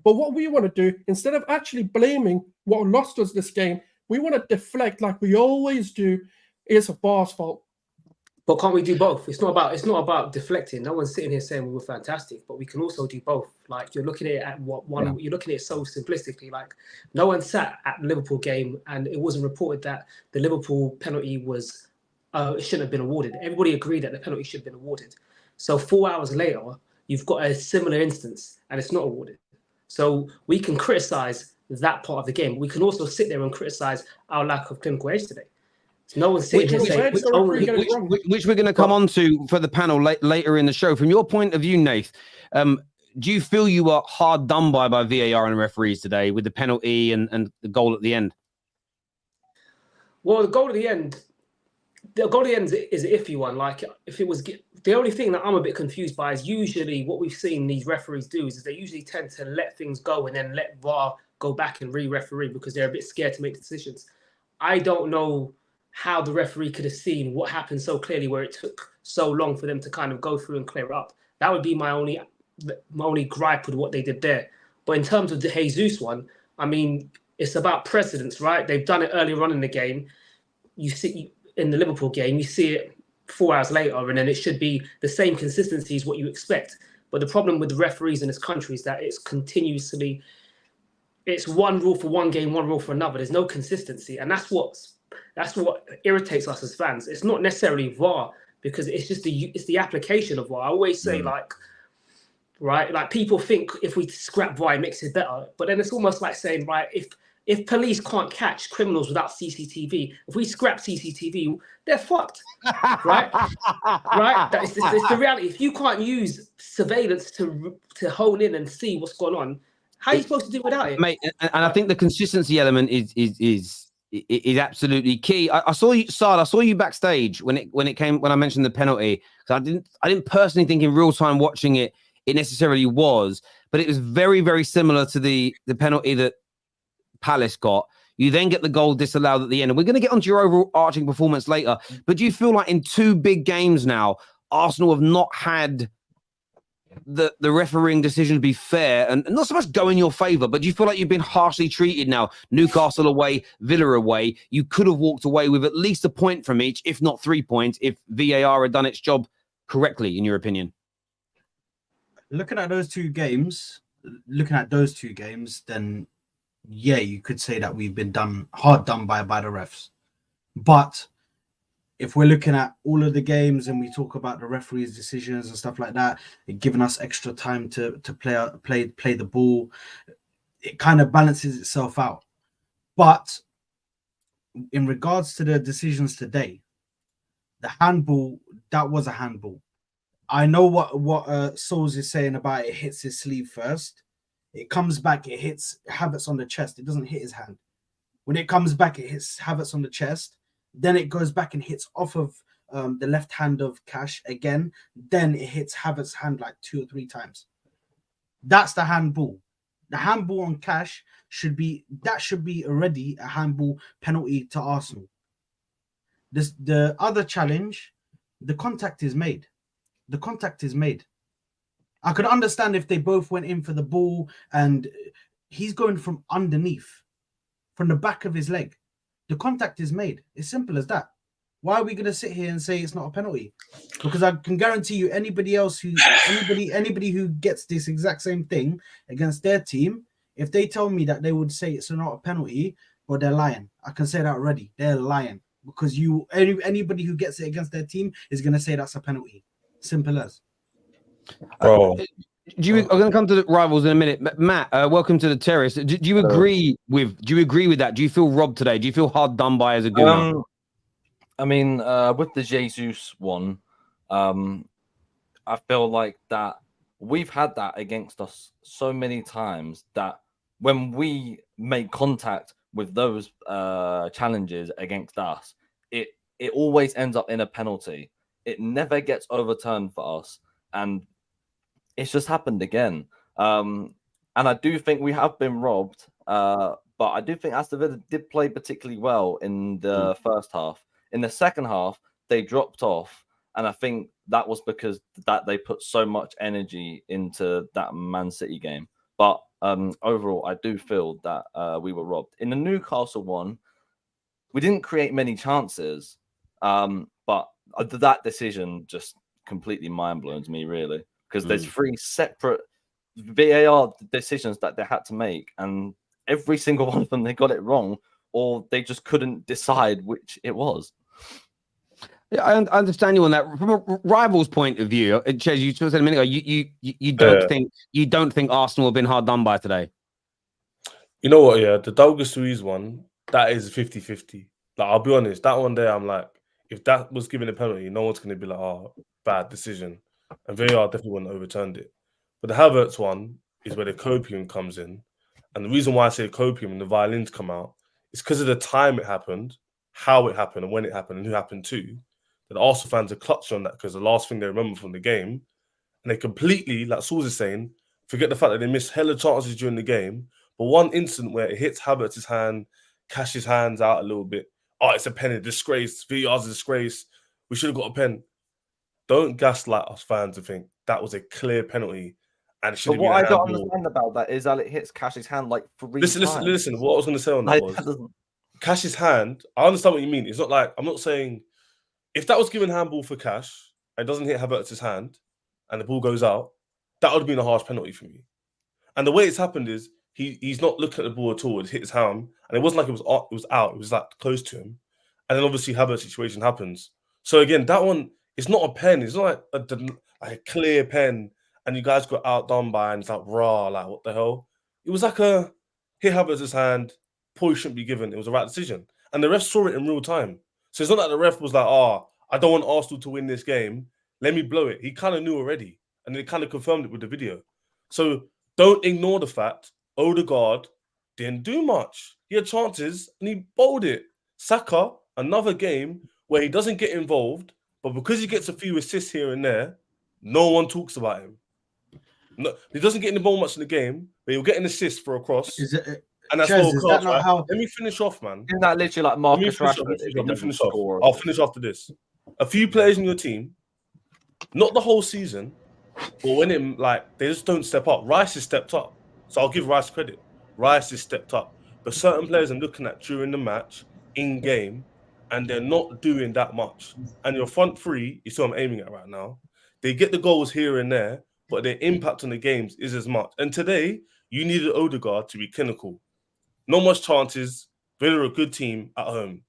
But what we want to do, instead of actually blaming what lost us this game, we want to deflect like we always do. It's VAR's fault. But can't we do both? It's not about deflecting. No one's sitting here saying we were fantastic, but we can also do both. Like you're looking at it at you're looking at it so simplistically. Like no one sat at the Liverpool game and it wasn't reported that the Liverpool penalty was it shouldn't have been awarded. Everybody agreed that the penalty should have been awarded. So 4 hours later, you've got a similar instance and it's not awarded. So we can criticize that part of the game. We can also sit there and criticize our lack of clinical edge today. No one's sitting here saying which we're going to come on to for the panel later in the show. From your point of view, Nath, do you feel you were hard done by VAR and referees today with the penalty and the goal at the end? Well, the goal at the end is an iffy one. Like if it was the only thing that I'm a bit confused by is usually what we've seen these referees do is they usually tend to let things go and then let VAR go back and re-referee because they're a bit scared to make decisions. I don't know how the referee could have seen what happened so clearly where it took so long for them to kind of go through and clear it up. That would be my only gripe with what they did there. But in terms of the Jesus one, I mean, it's about precedence, right? They've done it earlier on in the game. You see in the Liverpool game, you see it 4 hours later, and then it should be the same consistency as what you expect. But the problem with the referees in this country is that it's continuously, it's one rule for one game, one rule for another. There's no consistency. And that's what irritates us as fans. It's not necessarily VAR because it's just the application of VAR. I always say like people think if we scrap VAR, it makes it better. But then it's almost like saying, right, if police can't catch criminals without CCTV, if we scrap CCTV, they're fucked, right? Right? It's the reality. If you can't use surveillance to hone in and see what's going on, how are you supposed to do it without it? Mate, and I think the consistency element is absolutely key. I saw you, Saad. I saw you backstage when I mentioned the penalty. Because I didn't personally think in real time watching it necessarily was, but it was very, very similar to the penalty that Palace got. You then get the goal disallowed at the end. And we're going to get onto your overarching performance later. But do you feel like in two big games now, Arsenal have not had the refereeing decisions be fair and not so much go in your favour, but do you feel like you've been harshly treated now? Newcastle away, Villa away. You could have walked away with at least a point from each, if not 3 points, if VAR had done its job correctly, in your opinion. Looking at those two games, then yeah, you could say that we've been hard done by the refs. But if we're looking at all of the games and we talk about the referees' decisions and stuff like that, giving us extra time to play the ball, it kind of balances itself out. But in regards to the decisions today, the handball, that was a handball. I know what Souls is saying about it hits his sleeve first. It comes back, it hits Havertz on the chest. It doesn't hit his hand. When it comes back, it hits Havertz on the chest. Then it goes back and hits off of the left hand of Cash again. Then it hits Havertz's hand like 2 or 3 times. That's the handball. The handball on Cash should be already a handball penalty to Arsenal. The other challenge, the contact is made. The contact is made. I could understand if they both went in for the ball and he's going from underneath, from the back of his leg. The contact is made. It's simple as that. Why are we going to sit here and say it's not a penalty? Because I can guarantee you, anybody who gets this exact same thing against their team, if they tell me that they would say it's not a penalty, well, they're lying. I can say that already. They're lying because anybody who gets it against their team is going to say that's a penalty. Simple as. Bro. I'm going to come to the rivals in a minute. Matt, welcome to the terrace. Do you agree with that? Do you feel robbed today? Do you feel hard done by as a gooner? I mean, with the Jesus one, I feel like that we've had that against us so many times that when we make contact with those challenges against us, it always ends up in a penalty. It never gets overturned for us. And it's just happened again. And I do think we have been robbed. But I do think Aston Villa did play particularly well in the first half. In the second half, they dropped off. And I think that was because that they put so much energy into that Man City game. But overall, I do feel that we were robbed. In the Newcastle one, we didn't create many chances. But that decision just completely mind-blows me, really. Because there's 3 separate VAR decisions that they had to make. And every single one of them, they got it wrong. Or they just couldn't decide which it was. Yeah, I understand you on that. From a rival's point of view, Ches, you said a minute ago, you don't think Arsenal have been hard done by today. You know what? Yeah, the Douglas Luiz one, that is 50-50. Like, I'll be honest, that one there, I'm like, if that was given a penalty, no one's going to be like, oh, bad decision. And VAR definitely wouldn't have overturned it. But the Havertz one is where the copium comes in. And the reason why I say copium and the violins come out is because of the time it happened, how it happened, and when it happened, and who happened to. The Arsenal fans are clutching on that because the last thing they remember from the game, and they completely, like Saul is saying, forget the fact that they missed hella chances during the game. But one incident where it hits Havertz's hand, Cash's hands out a little bit. Oh, it's a penny, disgrace. VAR's a disgrace. We should have got a pen. Don't gaslight us fans to think that was a clear penalty. And it should But have been what I don't handball. understand about that is that it hits Cash's hand like 3 Listen. What I was going to say on that was Cash's hand. I understand what you mean. It's not like, I'm not saying if that was given handball for Cash and it doesn't hit Havertz's hand and the ball goes out, that would have been a harsh penalty for me. And the way it's happened is he's not looking at the ball at all. It hit his hand, and it wasn't like it was out. It was like close to him, and then obviously Havertz's situation happens. So again, that one, it's not a pen. It's not like a clear pen, and you guys got outdone by, and it's like raw, like what the hell? It was like a hit Havertz's hand. Probably shouldn't be given. It was the right decision, and the ref saw it in real time. So it's not like the ref was like, oh, I don't want Arsenal to win this game. Let me blow it. He kind of knew already, and they kind of confirmed it with the video. So don't ignore the fact Odegaard didn't do much. He had chances, and he bowled it. Saka, another game where he doesn't get involved, but because he gets a few assists here and there, no one talks about him. No, he doesn't get involved much in the game, but he'll get an assist for a cross. And that's Chaz, all is class, that not right? how- Let me finish off, man. Isn't that literally like Marcus Rashford? Let me finish off. I'll finish after this. A few players in your team, not the whole season, but when they just don't step up. Rice has stepped up, so I'll give Rice credit. Rice has stepped up, but certain players I'm looking at during the match, in game, and they're not doing that much. And your front three is what I'm aiming at right now. They get the goals here and there, but their impact on the games is as much. And today, you needed Odegaard to be clinical. Not much chances. Villa are a good team at home.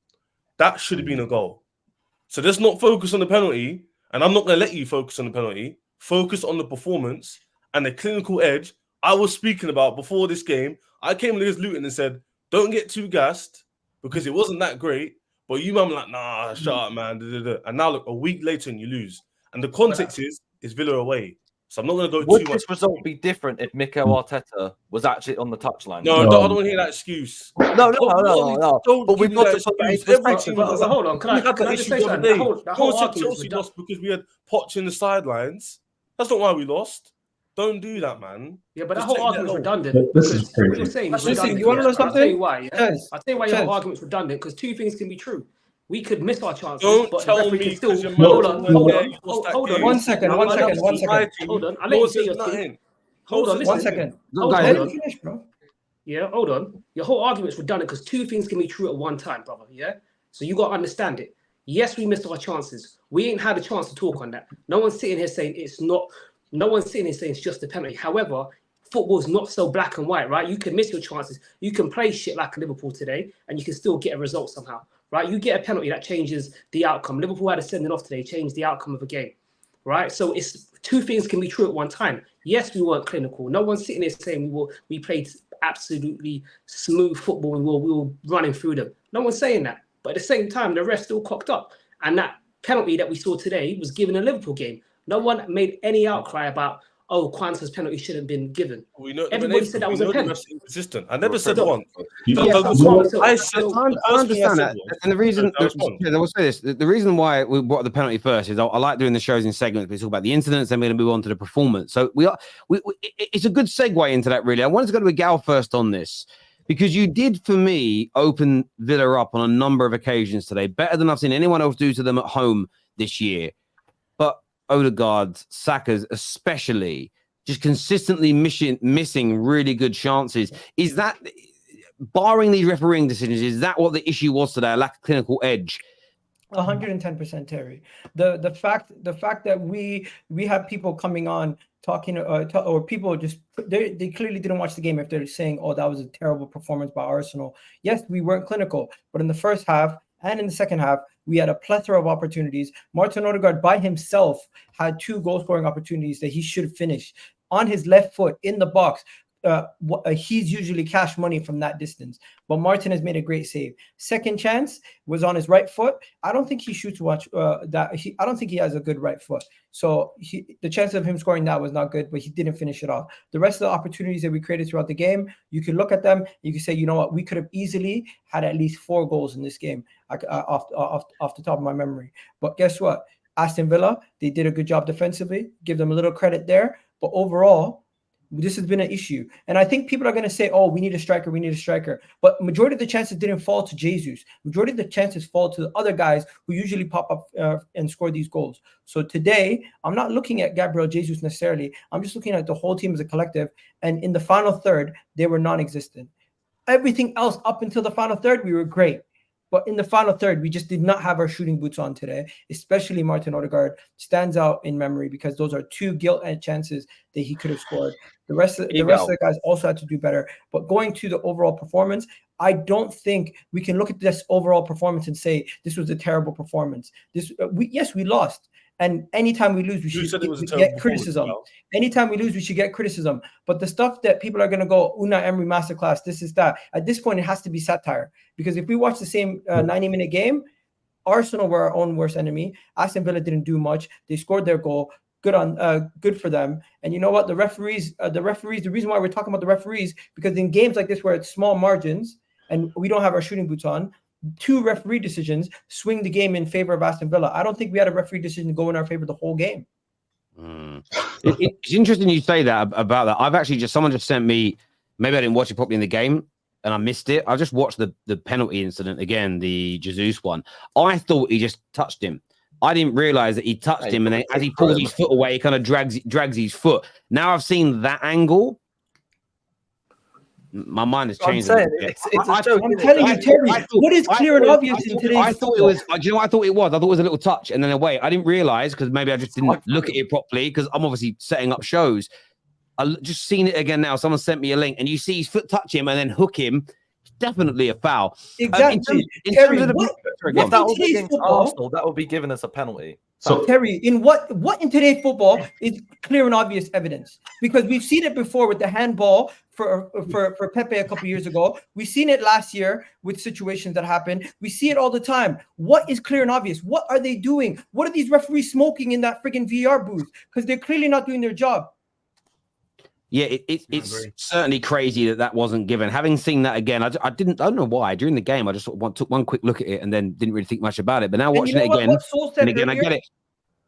That should have been a goal. So let's not focus on the penalty, and I'm not going to let you focus on the penalty. Focus on the performance and the clinical edge I was speaking about before this game. I came against Luton and said, don't get too gassed because it wasn't that great. But you, man, like, nah, shut up, man. And now, look, a week later and you lose. And the context is Villa away. So I'm not going to go Would too much. this result be different if Mikel Arteta was actually on the touchline? No, I don't want to hear that excuse. No. Don't But we've give me got that to put that in excuse. Every perspective. team has But that. hold on, can I just say something? That whole argument Chelsea was lost because we had Poch in the sidelines. That's not why we lost. Don't do that, man. Yeah, but that Just whole take argument is that redundant. This is Because what crazy. you're saying is Listen, redundant. you wanna know I'll tell something? you why. Yeah? Chaz, I'll tell you why your Chaz. whole argument's redundant, because two things can be true. We could miss our chances, Don't but the tell referee me can still. because your Hold mouth on, went hold there, on, you lost that hold on. game. One second. Hold on. I'll let you say your nothing. thing. Hold on, One listen. second. Hold Let on. me finish, bro. Yeah, hold on. Your whole argument's redundant because two things can be true at one time, brother. Yeah. So you got to understand it. Yes, we missed our chances. We ain't had a chance to talk on that. No one's sitting here saying it's not. No one's sitting here saying it's just a penalty. However, football's not so black and white, right? You can miss your chances. You can play shit like Liverpool today, and you can still get a result somehow, right? You get a penalty that changes the outcome. Liverpool had a sending off today, changed the outcome of a game, right? So it's two things can be true at one time. Yes, we weren't clinical. No one's sitting there saying we played absolutely smooth football and we were running through them. No one's saying that. But at the same time, the rest still cocked up. And that penalty that we saw today was given a Liverpool game. No one made any outcry about, oh, Kwanzaa's penalty shouldn't have been given. We know, Everybody said that was a pen. That's inconsistent. I never said So- once. I said, I understand that, and the reason, I will say this: the reason why we brought the penalty first is I like doing the shows in segments. We talk about the incidents, then we're going to move on to the performance. So it's a good segue into that. Really, I wanted to go to Egal first on this because you did, for me, open Villa up on a number of occasions today, better than I've seen anyone else do to them at home this year. But Odegaard, Saka's especially, just consistently missing really good chances. Is that, barring these refereeing decisions, is that what the issue was today? A lack of clinical edge? 110%, Terry. The fact that we have people coming on talking or people just they clearly didn't watch the game if they're saying, oh, that was a terrible performance by Arsenal. Yes, we weren't clinical, but in the first half and in the second half, we had a plethora of opportunities. Martin Odegaard by himself had 2 goal-scoring opportunities that he should have finished on his left foot in the box. He's usually cash money from that distance, but Martin has made a great save. Second chance was on his right foot. I don't think he shoots much. I don't think he has a good right foot. So the chance of him scoring that was not good, but he didn't finish it off. The rest of the opportunities that we created throughout the game, you can look at them. You can say, you know what, we could have easily had at least 4 goals in this game off the top of my memory. But guess what? Aston Villa, they did a good job defensively. Give them a little credit there. But overall, this has been an issue. And I think people are going to say, oh, we need a striker. But majority of the chances didn't fall to Jesus. Majority of the chances fall to the other guys who usually pop up and score these goals. So today, I'm not looking at Gabriel Jesus necessarily. I'm just looking at the whole team as a collective. And in the final third, they were non-existent. Everything else up until the final third, we were great. But in the final third, we just did not have our shooting boots on today, especially Martin Odegaard stands out in memory because those are 2 gilt-edged chances that he could have scored. The rest of the guys also had to do better. But going to the overall performance, I don't think we can look at this overall performance and say this was a terrible performance. Yes, we lost. And anytime we lose, we should get criticism. Anytime we lose, we should get criticism. But the stuff that people are going to go, Unai Emery masterclass, this is that. At this point, it has to be satire. Because if we watch the same 90-minute game, Arsenal were our own worst enemy. Aston Villa didn't do much. They scored their goal. Good for them. And you know what? The referees, the reason why we're talking about the referees, because in games like this where it's small margins and we don't have our shooting boots on, 2 referee decisions swing the game in favor of Aston Villa. I don't think we had a referee decision go in our favor the whole game. It's interesting you say that about that. I've actually someone just sent me, maybe I didn't watch it properly in the game and I missed it. I just watched the penalty incident again, the Jesus one. I thought he just touched him. I didn't realize that he touched him, and then as he pulls his foot away, he kind of drags his foot. Now I've seen that angle. My mind has changed. I'm telling you, Terry, what is clear and obvious in today's I thought it was. Do you know what I thought it was? I thought it was a little touch, and then away. I didn't realize because maybe I just didn't look at it properly because I'm obviously setting up shows. I just seen it again now. Someone sent me a link, and you see his foot touch him and then hook him. It's definitely a foul. Exactly. In terms of the if that was against Arsenal, that would be given us a penalty. So Terry, in what in today's football is clear and obvious evidence? Because we've seen it before with the handball for Pepe a couple years ago. We've seen it last year with situations that happen. We see it all the time. What is clear and obvious? What are they doing? What are these referees smoking in that freaking VR booth? Because they're clearly not doing their job. Yeah, it's certainly crazy that wasn't given. Having seen that again, I don't know why. During the game, I just took one quick look at it and then didn't really think much about it. But now watching it again, I get it.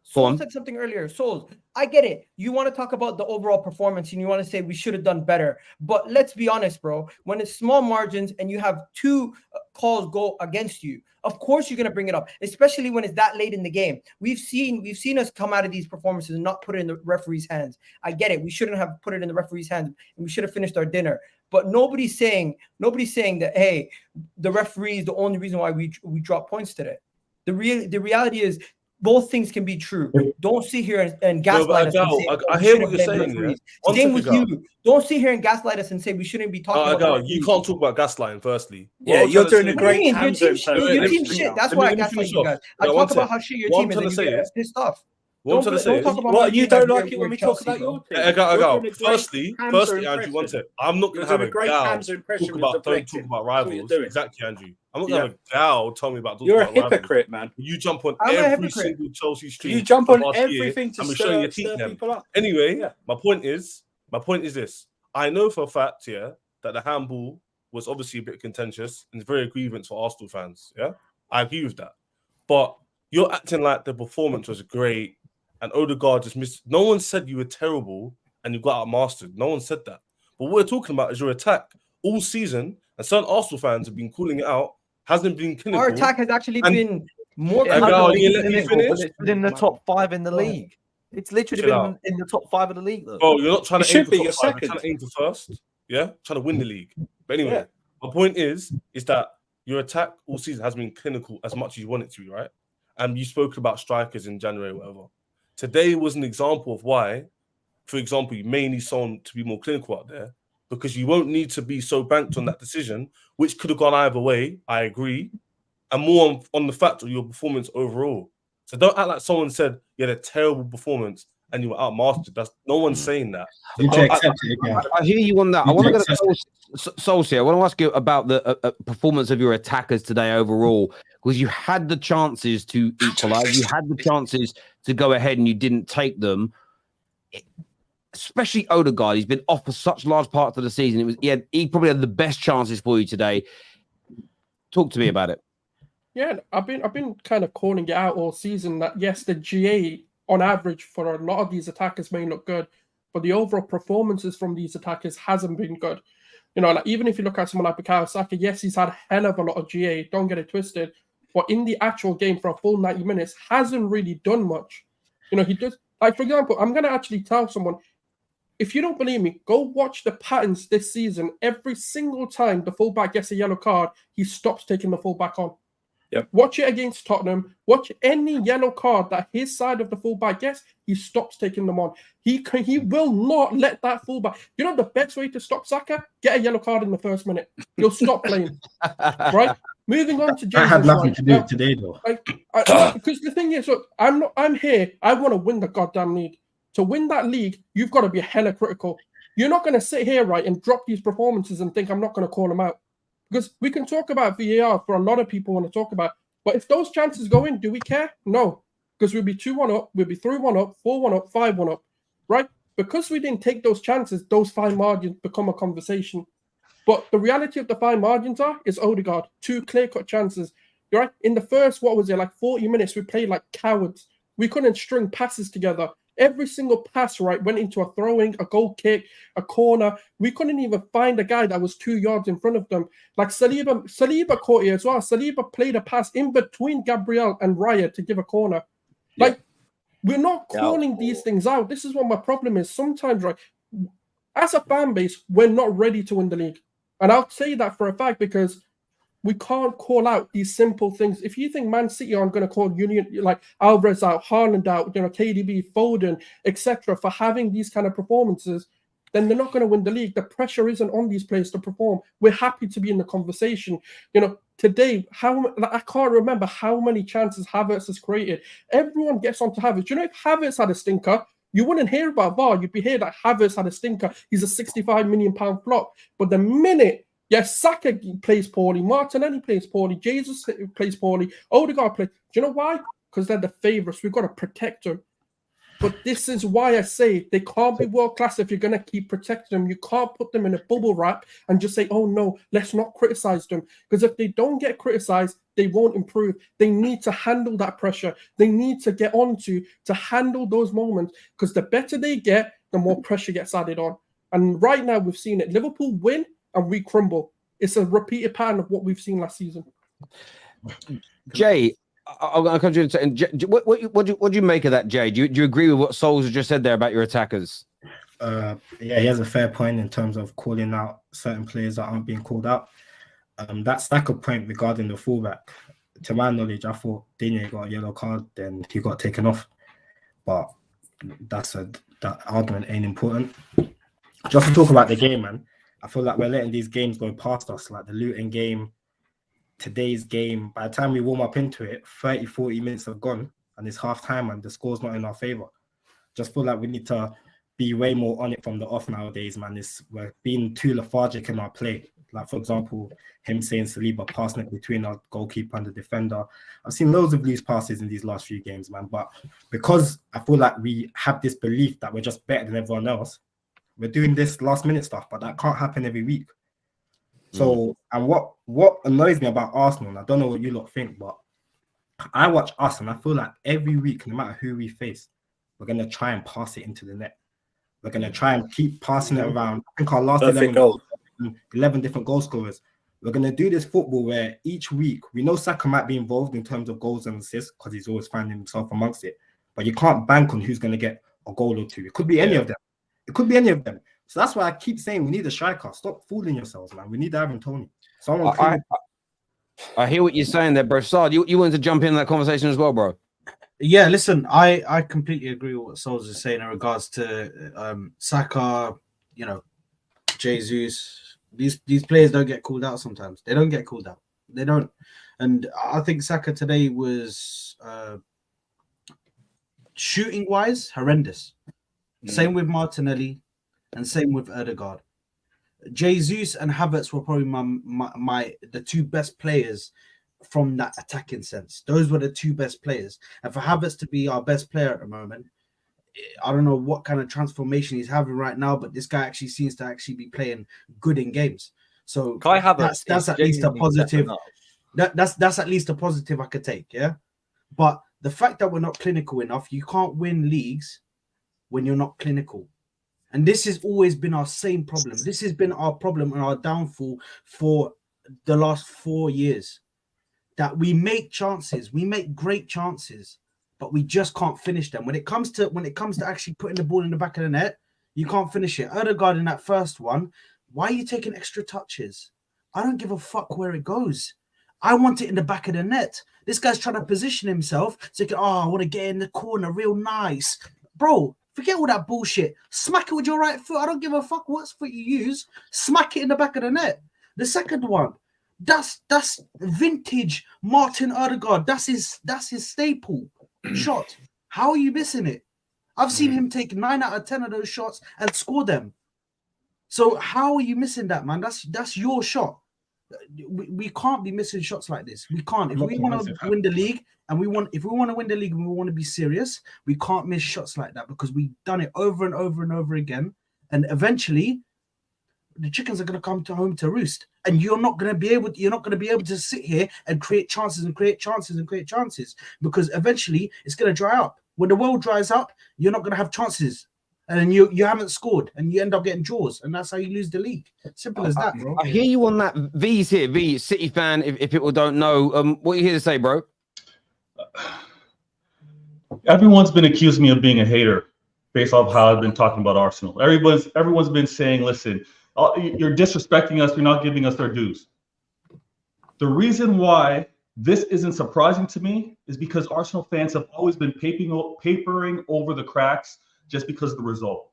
Soul said something earlier. Soul, I get it. You want to talk about the overall performance and you want to say we should have done better. But let's be honest, bro. When it's small margins and you have 2 calls go against you, of course you're going to bring it up, especially when it's that late in the game. We've seen us come out of these performances and not put it in the referee's hands. I get it. We shouldn't have put it in the referee's hands and we should have finished our dinner. But nobody's saying that, hey, the referee is the only reason why we dropped points today. The reality is both things can be true. Don't sit here and gaslight us. I hear what you're saying. Same with you. Don't sit here and gaslight us and say we shouldn't be talking about. You can't talk about gaslighting. Firstly, yeah, you're doing a great. Your team shit. That's why I gaslight you guys. I talk about how shit your team is and you get pissed off. What I'm trying to say is, What, you don't like it when we talk about your team? Firstly, Andrew, one sec. I'm not going to have a gal talk about rivals. Exactly, Andrew. I'm not going to have a gal tell me about. You're a hypocrite, man. You jump on every single Chelsea stream. You jump on everything to stir people up. Anyway, my point is this. I know for a fact, that the handball was obviously a bit contentious and very grievance for Arsenal fans. Yeah, I agree with that. But you're acting like the performance was great and Odegaard just missed. No one said you were terrible and you got outmastered. No one said that. But what we're talking about is your attack all season, and certain Arsenal fans have been calling it out. Hasn't been clinical. Our attack has actually been more. It's been in the top 5 in the league. It's literally been in the top 5 of the league, though. Oh, you're not trying to aim for top 5. You're trying to aim for first. Yeah, trying to win the league. But anyway, my point is that your attack all season has been clinical as much as you want it to be, right? And you spoke about strikers in January, whatever. Today was an example of why, for example, you may need someone to be more clinical out there, because you won't need to be so banked on that decision, which could have gone either way. I agree, and more on the fact of your performance overall. So don't act like someone said you had a terrible performance and you were outmastered. That's no one's saying that. So I hear you on that. I want to go to Souls here. I want to ask you about the performance of your attackers today overall, because you had the chances to equalize, you had the chances to go ahead, and you didn't take them. Especially Odegaard, he's been off for such large parts of the season. He probably had the best chances for you today. Talk to me about it. Yeah, I've been kind of calling it out all season that yes, the GA on average for a lot of these attackers may look good, but the overall performances from these attackers hasn't been good. You know, like even if you look at someone like Bukayo Saka, yes, he's had a hell of a lot of GA. Don't get it twisted, but in the actual game for a full 90 minutes, hasn't really done much. You know, he does. Like for example, I'm gonna actually tell someone, if you don't believe me, go watch the patterns this season. Every single time the fullback gets a yellow card, he stops taking the fullback on. Yep. Watch it against Tottenham. Watch any yellow card that his side of the fullback gets, he stops taking them on. He will not let that fullback. You know the best way to stop Saka? Get a yellow card in the first minute. He'll stop playing. Right? Moving on to Jesus. I had nothing to do with today, though. Because the thing is, look, I'm here. I want to win the goddamn league. To win that league, you've got to be hella critical. You're not going to sit here, right, and drop these performances and think I'm not going to call them out. Because we can talk about VAR for a lot of people want to talk about. But if those chances go in, do we care? No. Because we'll be 2-1 up, we'll be 3-1 up, 4-1 up, 5-1 up, right? Because we didn't take those chances, those fine margins become a conversation. But the reality of the fine margins is Odegaard, 2 clear-cut chances. You're right? In the first, 40 minutes, we played like cowards. We couldn't string passes together. Every single pass, right, went into a throwing, a goal kick, a corner. We couldn't even find a guy that was 2 yards in front of them. Like Saliba caught it as well. Saliba played a pass in between Gabriel and Raya to give a corner. Yeah. Like, we're not calling these things out. This is what my problem is. Sometimes, right, as a fan base, we're not ready to win the league. And I'll say that for a fact because we can't call out these simple things. If you think Man City aren't going to call Union, like Alvarez out, Haaland out, KDB, Foden, etc., for having these kind of performances, then they're not going to win the league. The pressure isn't on these players to perform. We're happy to be in the conversation. Today, I can't remember how many chances Havertz has created. Everyone gets onto Havertz. If Havertz had a stinker, you wouldn't hear about VAR. You'd be hearing that Havertz had a stinker. He's a £65 million flop. But the minute Saka plays poorly, Martinelli plays poorly, Jesus plays poorly, Odegaard plays. Do you know why? Because they're the favourites. We've got to protect them. But this is why I say they can't be world class if you're going to keep protecting them. You can't put them in a bubble wrap and just say, oh no, let's not criticize them. Because if they don't get criticized, they won't improve. They need to handle that pressure. They need to get onto to handle those moments. Because the better they get, the more pressure gets added on. And right now we've seen it. Liverpool win and we crumble. It's a repeated pattern of what we've seen last season. Jay, I'll come to you in a second. What do you make of that, Jay? Do you agree with what Souls just said there about your attackers? Yeah, he has a fair point in terms of calling out certain players that aren't being called out. That Saka point regarding the fullback, to my knowledge, I thought Digne got a yellow card, then he got taken off. But that argument ain't important. Just to talk about the game, man, I feel like we're letting these games go past us, like the Luton game, today's game. By the time we warm up into it, 30, 40 minutes have gone and it's half time and the score's not in our favor. Just feel like we need to be way more on it from the off nowadays, man. We're being too lethargic in our play. Like, for example, him saying Saliba passing it between our goalkeeper and the defender. I've seen loads of loose passes in these last few games, man. But because I feel like we have this belief that we're just better than everyone else, we're doing this last minute stuff, but that can't happen every week. So, and what annoys me about Arsenal, and I don't know what you lot think, but I watch us and I feel like every week, no matter who we face, we're going to try and pass it into the net. We're going to try and keep passing it around. I think our last 11 different goal scorers. We're going to do this football where each week, we know Saka might be involved in terms of goals and assists because he's always finding himself amongst it. But you can't bank on who's going to get a goal or two. It could be any of them. It could be any of them. So that's why I keep saying we need a striker. Stop fooling yourselves, man. We need Ivan Toney. Someone I hear what you're saying there, bro. Saad, you wanted to jump in that conversation as well, bro. Yeah, listen, I completely agree with what Souls is saying in regards to Saka, you know, Jesus. These players don't get called out sometimes. They don't get called out. They don't. And I think Saka today was shooting wise horrendous. Same with Martinelli and same with Odegaard. Jesus and Havertz were probably the two best players from that attacking sense. Those were the two best players. And for Havertz to be our best player at the moment, I don't know what kind of transformation he's having right now, but this guy actually seems to actually be playing good in games. So Kai Havertz that's at least a positive. That's at least a positive I could take, yeah. But the fact that we're not clinical enough, you can't win leagues when you're not clinical. And this has always been our same problem. This has been our problem and our downfall for the last 4 years. That we make chances, we make great chances, but we just can't finish them. When it comes to actually putting the ball in the back of the net, you can't finish it. Odegaard in that first one, why are you taking extra touches? I don't give a fuck where it goes. I want it in the back of the net. This guy's trying to position himself so he can, I want to get in the corner real nice. Bro, forget all that bullshit. Smack it with your right foot. I don't give a fuck what foot you use. Smack it in the back of the net. The second one, that's vintage Martin Odegaard. That's his staple shot. How are you missing it? I've seen him take 9 out of 10 of those shots and score them. So how are you missing that, man? That's your shot. We can't be missing shots like this. We can't. If we want to win the league and we want to be serious, we can't miss shots like that because we've done it over and over and over again. And eventually, the chickens are going to come home to roost. And you're not going to be able to sit here and create chances because eventually it's going to dry up. When the well dries up, you're not going to have chances. And then you haven't scored and you end up getting draws. And that's how you lose the league. Simple as that, bro. I hear you on that. V's here. V, City fan, if people don't know. What are you here to say, bro? Everyone's been accusing me of being a hater based off how I've been talking about Arsenal. Everyone's been saying, listen, you're disrespecting us. You're not giving us their dues. The reason why this isn't surprising to me is because Arsenal fans have always been papering over the cracks just because of the result.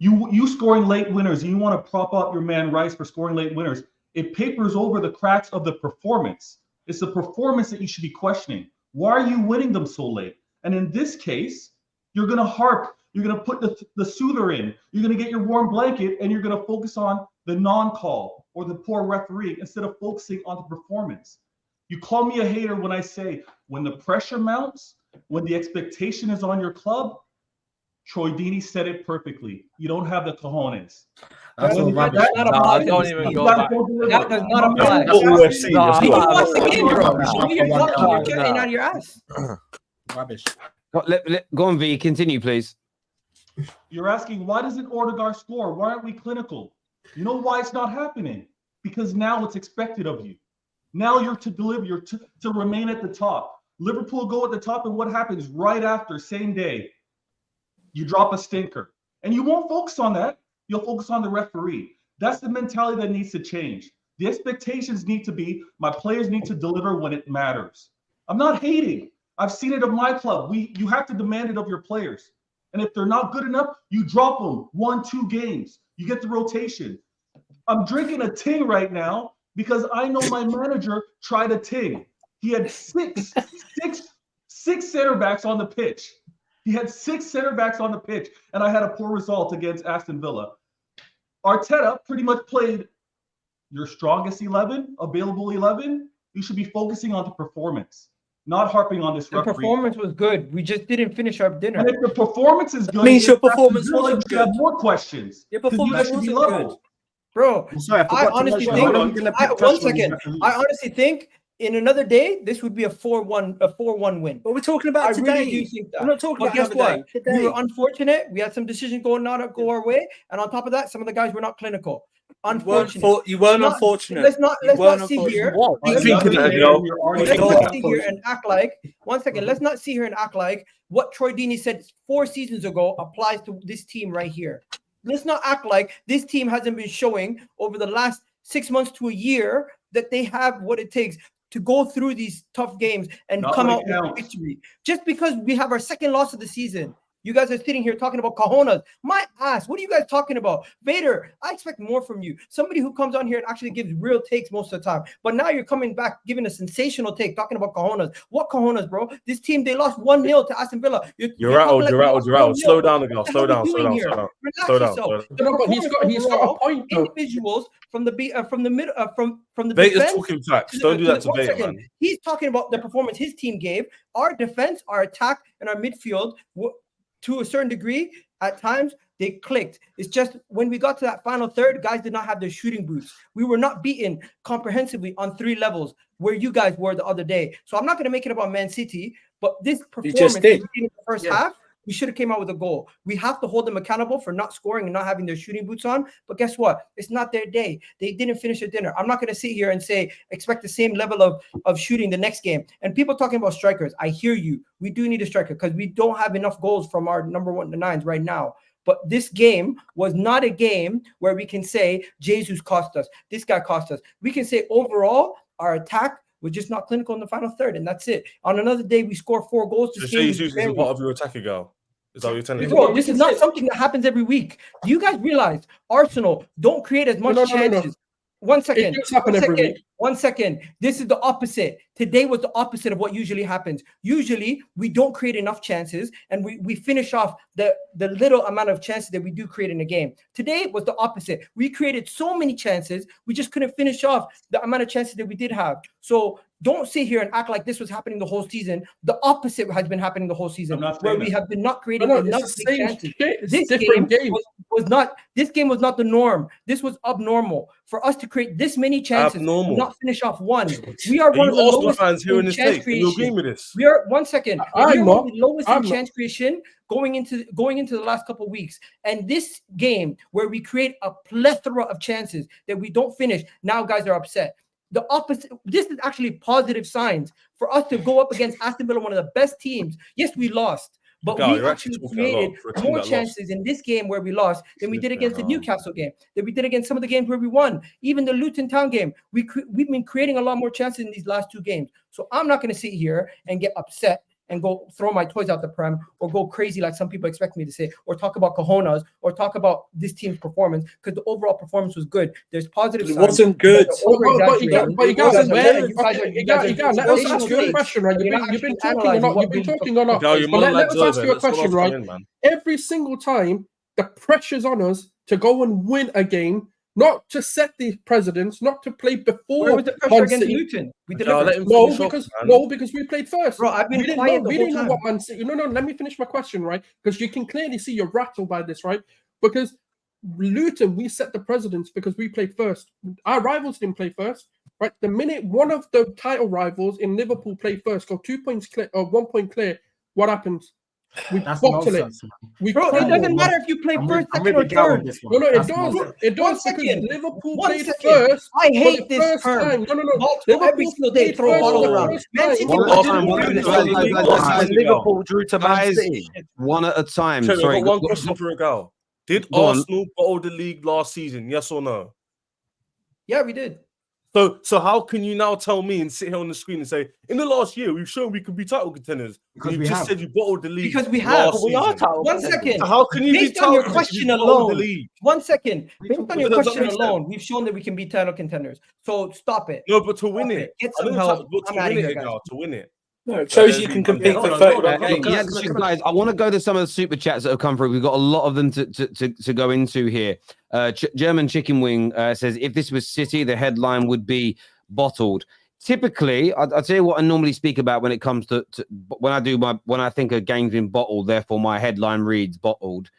You scoring late winners, and you want to prop up your man Rice for scoring late winners. It papers over the cracks of the performance. It's the performance that you should be questioning. Why are you winning them so late? And in this case, you're going to harp. You're going to put the soother in. You're going to get your warm blanket, and you're going to focus on the non-call or the poor referee instead of focusing on the performance. You call me a hater when I say when the pressure mounts, when the expectation is on your club, Troy Deeney said it perfectly. You don't have the cojones. That's all rubbish. I don't even go back. That does not apply. You're getting out of your ass. Rubbish. Go on, V. Continue, please. You're asking, why doesn't Odegaard score? Why aren't we clinical? You know why it's not happening? Because now it's expected of you. Now you're to deliver. You're to remain at the top. Liverpool go at the top, and what happens right after, same day? You drop a stinker. And you won't focus on that. You'll focus on the referee. That's the mentality that needs to change. The expectations need to be, my players need to deliver when it matters. I'm not hating. I've seen it of my club. You have to demand it of your players. And if they're not good enough, you drop them 1-2 games. You get the rotation. I'm drinking a ting right now because I know my manager tried a ting. He had six 6 center backs on the pitch. He had 6 center backs on the pitch, and I had a poor result against Aston Villa. Arteta pretty much played your strongest 11, available 11. You should be focusing on the performance, not harping on this The referee. performance was good. We just didn't finish our dinner. And if the performance is good, means your performance wasn't you have good. more questions. Your 'cause you performance have to be wasn't level. good. Bro, I'm sorry, I I forgot to honestly mention. think, Hold on, I'm gonna pick one Josh when second. he's back. I honestly think in another day, this would be a 4-1 win. But we're talking I about today. really do think that. We're not talking But about guess another what? day. We were Today. unfortunate. We had some decisions go our way, and on top of that, some of the guys were not clinical. Unfortunate. You weren't Not- unfortunate. Let's not weren't see here. What? Let's think of that, yo? not sit here and act like 1 second. Let's not sit here and act like what Troy Deeney said 4 seasons ago applies to this team right here. Let's not act like this team hasn't been showing over the last 6 months to a year that they have what it takes to go through these tough games and Not come when out it with a counts. victory. Just because we have our second loss of the season. You guys are sitting here talking about cojones. My ass. What are you guys talking about? Vader, I expect more from you. Somebody who comes on here and actually gives real takes most of the time. But now you're coming back giving a sensational take, talking about cojones. What cojones, bro? This team, they lost 1-0 to Aston Villa. You're rattled. You're rattled. Slow down, Agal. Slow down. What are Slow you down. doing here? Slow down. Relax Slow down. yourself. Slow The No, but he's performance got a overall, point though. individuals from the middle from the Vader's defense talking facts. to the- Don't do that to 1 Vader, second. man. He's talking about the performance his team gave. Our defense, our attack, and our midfield, to a certain degree, at times they clicked. It's just when we got to that final third, guys did not have their shooting boots. We were not beaten comprehensively on 3 levels where you guys were the other day. So I'm not going to make it about Man City, but this performance did. in the first half, we should have came out with a goal. We have to hold them accountable for not scoring and not having their shooting boots on. But guess what? It's not their day. They didn't finish their dinner. I'm not going to sit here and say expect the same level of shooting the next game. And people talking about strikers, I hear you. We do need a striker because we don't have enough goals from our number 1 to 9s right now. But this game was not a game where we can say Jesus cost us. This guy cost us. We can say overall our attack was just not clinical in the final third, and that's it. On another day, we score 4 goals. So Jesus is part of your attacker, girl. Is that what you're telling me? Bro, this is not something that happens every week. Do you guys realize Arsenal don't create as much chances? 1 second. It does happen every week. 1 second. This is the opposite. Today was the opposite of what usually happens. Usually, we don't create enough chances, and we finish off the little amount of chances that we do create in a game. Today was the opposite. We created so many chances, we just couldn't finish off the amount of chances that we did have. So don't sit here and act like this was happening the whole season. The opposite has been happening the whole season, where we have been not creating enough big chances. This game was not. This game was not the norm. This was abnormal for us to create this many chances, and not finish off one. We are one of the lowest fans here in the chance States. You agree with this? We are 1 second. We are one of the lowest in I'm chance creation going into the last couple of weeks. And this game where we create a plethora of chances that we don't finish, now guys are upset. The opposite. This is actually positive signs for us to go up against Aston Villa, one of the best teams. Yes, we lost, but we actually created more chances in this game where we lost than we did against the Newcastle game, than we did against some of the games where we won. Even the Luton Town game, we've been creating a lot more chances in these last 2 games. So I'm not going to sit here and get upset and go throw my toys out the prem or go crazy like some people expect me to say, or talk about cojones, or talk about this team's performance, because the overall performance was good. There's positive signs. It wasn't good. But you guys let us ask you a question, right? You've been talking on off. Let us ask you a question, right? Every single time the pressure's on us to go and win a game, not to set the precedents, not to play before. Where was the pressure against Luton? We delivered. Because we played first. Bro, I've been quiet the whole time. We didn't know what Man City. No, let me finish my question, right? Because you can clearly see you're rattled by this, right? Because Luton, we set the precedents because we played first. Our rivals didn't play first, right? The minute one of the title rivals in Liverpool played first, got 2 points clear or 1 point clear, what happens? We bottle it. Bro, it doesn't matter if you play first, second, or third. No, it does. It does because Liverpool played first. I hate this term. No. Every single day, throw a bottle around. Man City Liverpool drew to Man City. One at a time. Sorry, one question for Egal. Did Arsenal bottle the league last season? Yes or no? Yeah, we did. So how can you now tell me and sit here on the screen and say, in the last year, we've shown we can be title contenders? Because you just said you bottled the league. Because we have. We are title. 1 second. So how can you based be on your title question alone? 1 second. Based on your question alone, we've shown that we can be title contenders. So stop it. No, but to win it. Get some help. To win it. No, it shows you can compete for 31 games. Yeah, guys, I want to go to some of the super chats that have come through. We've got a lot of them to go into here. German Chicken Wing says, if this was City, the headline would be bottled. Typically, I'll tell you what I normally speak about when it comes to when I think a game's been bottled, therefore my headline reads bottled,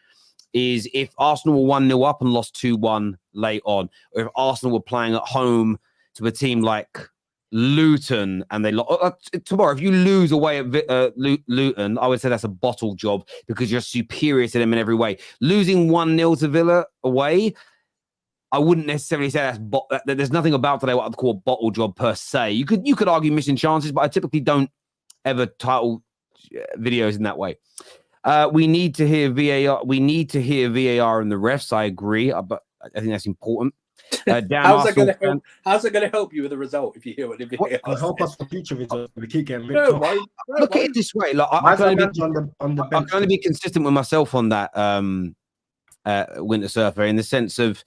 is if Arsenal were 1-0 up and lost 2-1 late on, or if Arsenal were playing at home to a team like Luton and they lost tomorrow. If you lose away at Luton, I would say that's a bottle job because you're superior to them in every way. Losing 1-0 to Villa away, I wouldn't necessarily say there's nothing about today what I'd call a bottle job per se. You could argue missing chances, but I typically don't ever title videos in that way. We need to hear VAR. We need to hear VAR and the refs. I agree, but I think that's important. How's it going to help you with the result if you hear what the VAR? It'll help us for future results. We keep getting Look at it this way. Like, I can only be consistent with myself on that, Winter Surfer, in the sense of